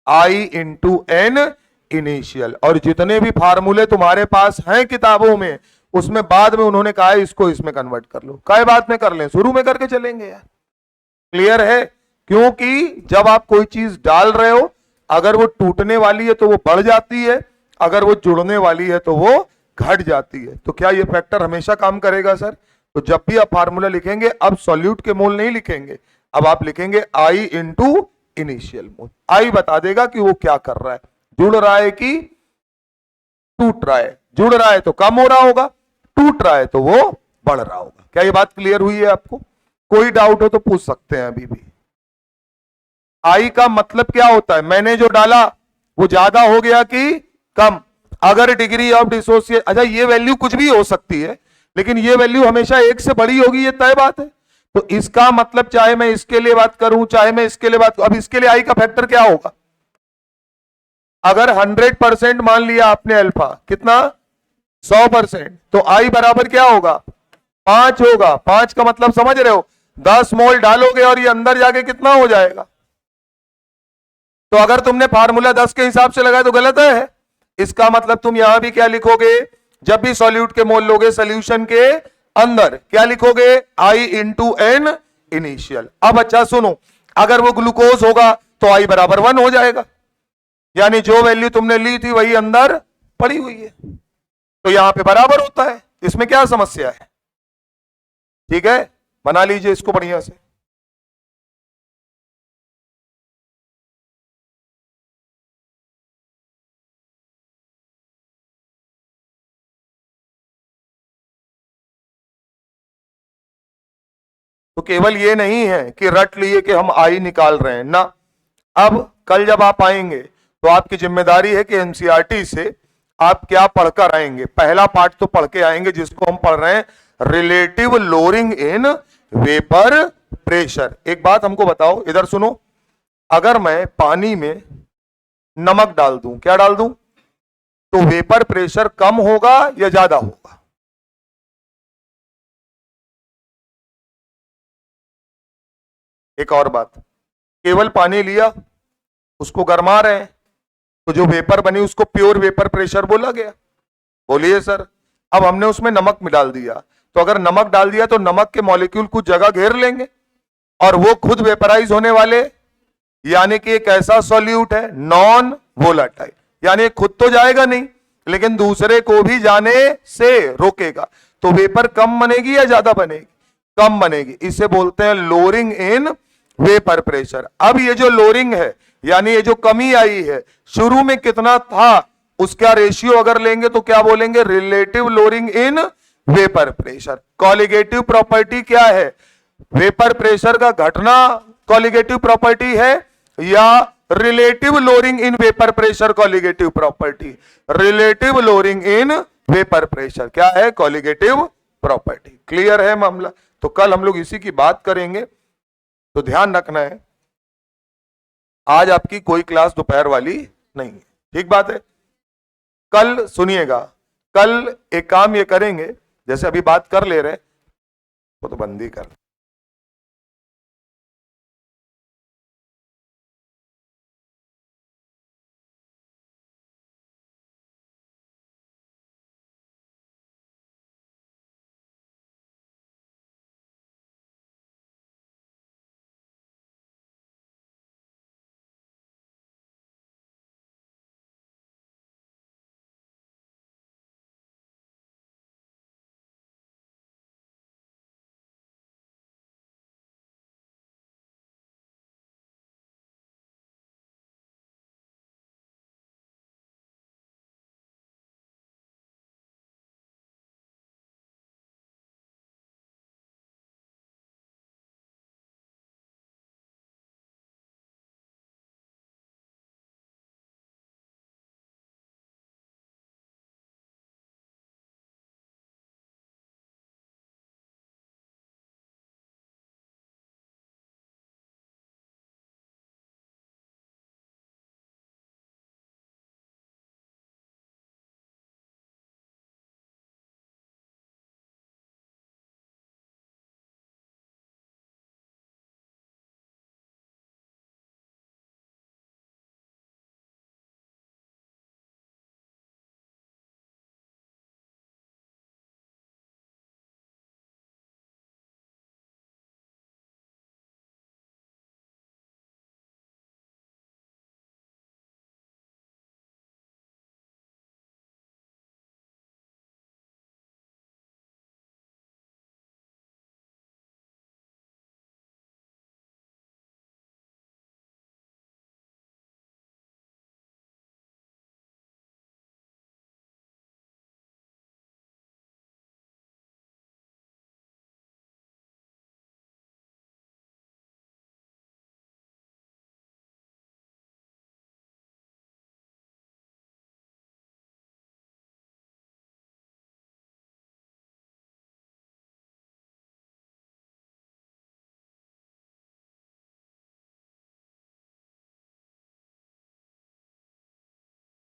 I into n initial. और जितने भी फार्मूले तुम्हारे पास हैं किताबों में, उसमें बाद में उन्होंने कहा है इसको इसमें कन्वर्ट कर लो। काय बात में कर लें, शुरू में करके चलेंगे यार। क्लियर है? क्योंकि जब आप कोई चीज डाल रहे हो, अगर वो टूटने वाली है तो वो बढ़ जाती है, अगर वो जुड़ने वाली है तो वो घट जाती है। तो क्या ये फैक्टर हमेशा काम करेगा सर? तो जब भी आप फार्मूला लिखेंगे, अब सॉल्यूट के मोल नहीं लिखेंगे, अब आप लिखेंगे I into initial mole. I बता देगा कि वो क्या कर रहा है, जुड़ रहा है कि टूट रहा है। जुड़ रहा है तो कम हो रहा होगा, टूट रहा है तो वो बढ़ रहा होगा। क्या ये बात क्लियर हुई है आपको? कोई डाउट हो तो पूछ सकते हैं अभी भी। I का मतलब क्या होता है? मैंने जो डाला वो ज्यादा हो गया कि कम। अगर डिग्री ऑफ डिसोसिएशन, अच्छा ये वैल्यू कुछ भी हो सकती है, लेकिन ये वैल्यू हमेशा एक से बड़ी होगी, ये तय बात है। तो इसका मतलब चाहे मैं इसके लिए बात करूं, चाहे मैं इसके लिए बात करूं, अब इसके लिए I का फैक्टर क्या होगा? अगर 100% मान लिया आपने अल्फा, कितना? 100%, तो I बराबर क्या होगा? 5 होगा। 5 का मतलब समझ रहे हो? 10 मोल डालोगे और ये अंदर जाके कितना हो जाएगा? तो अगर तुमने फार्मूला 10 के हिसाब से लगाया तो गलत है। इसका मतलब तुम यहां भी क्या लिखोगे? जब भी सॉल्यूट के मोल लोगे सॉल्यूशन के अंदर, क्या लिखोगे? I into n initial. अब अच्छा सुनो, अगर वो ग्लूकोज होगा तो I बराबर 1 हो जाएगा, यानी जो वैल्यू तुमने ली थी वही अंदर पड़ी हुई है, तो यहां पे बराबर होता है। इसमें क्या समस्या है? ठीक है, बना लीजिए इसको बढ़िया से। तो केवल ये नहीं है कि रट लिए कि हम I निकाल रहे हैं ना। अब कल जब आप आएंगे तो आपकी जिम्मेदारी है कि एनसीईआरटी से आप क्या पढ़कर आएंगे। पहला पार्ट तो पढ़ के आएंगे जिसको हम पढ़ रहे हैं relative lowering in vapour pressure. एक बात हमको बताओ, इधर सुनो, अगर मैं पानी में नमक डाल दूं, क्या डाल दूं, तो वेपर प्रेशर कम होगा या ज्यादा होगा? एक और बात, केवल पानी लिया, उसको गरमा रहे हैं, तो जो वेपर बनी उसको प्योर वेपर प्रेशर बोला गया। बोलिए सर। अब हमने उसमें नमक में डाल दिया, तो अगर नमक डाल दिया तो नमक के मॉलिक्यूल कुछ जगह घेर लेंगे और वो खुद वेपराइज होने वाले, यानी कि एक ऐसा सॉल्यूट है नॉन वोलाटाइल, यानी खुद तो जाएगा नहीं लेकिन दूसरे को भी जाने से रोकेगा। तो वेपर कम बनेगी या ज्यादा बनेगी? कम बनेगी। इसे बोलते हैं लोअरिंग इन वेपर प्रेशर। अब ये जो लोअरिंग है, यानी ये जो कमी आई है, शुरू में कितना था उसका रेशियो अगर लेंगे तो क्या बोलेंगे? Relative lowering in vapour pressure. Colligative property क्या है? वेपर प्रेशर का घटना कॉलिगेटिव प्रॉपर्टी है या relative lowering in vapour pressure colligative property? Relative lowering in vapour pressure क्या है? Colligative property. क्लियर है मामला? तो कल हम लोग इसी की बात करेंगे, तो ध्यान रखना है आज आपकी कोई क्लास दोपहर वाली नहीं है, ठीक बात है। कल सुनिएगा, कल एक काम ये करेंगे, जैसे अभी बात कर ले रहे वो तो बंद ही कर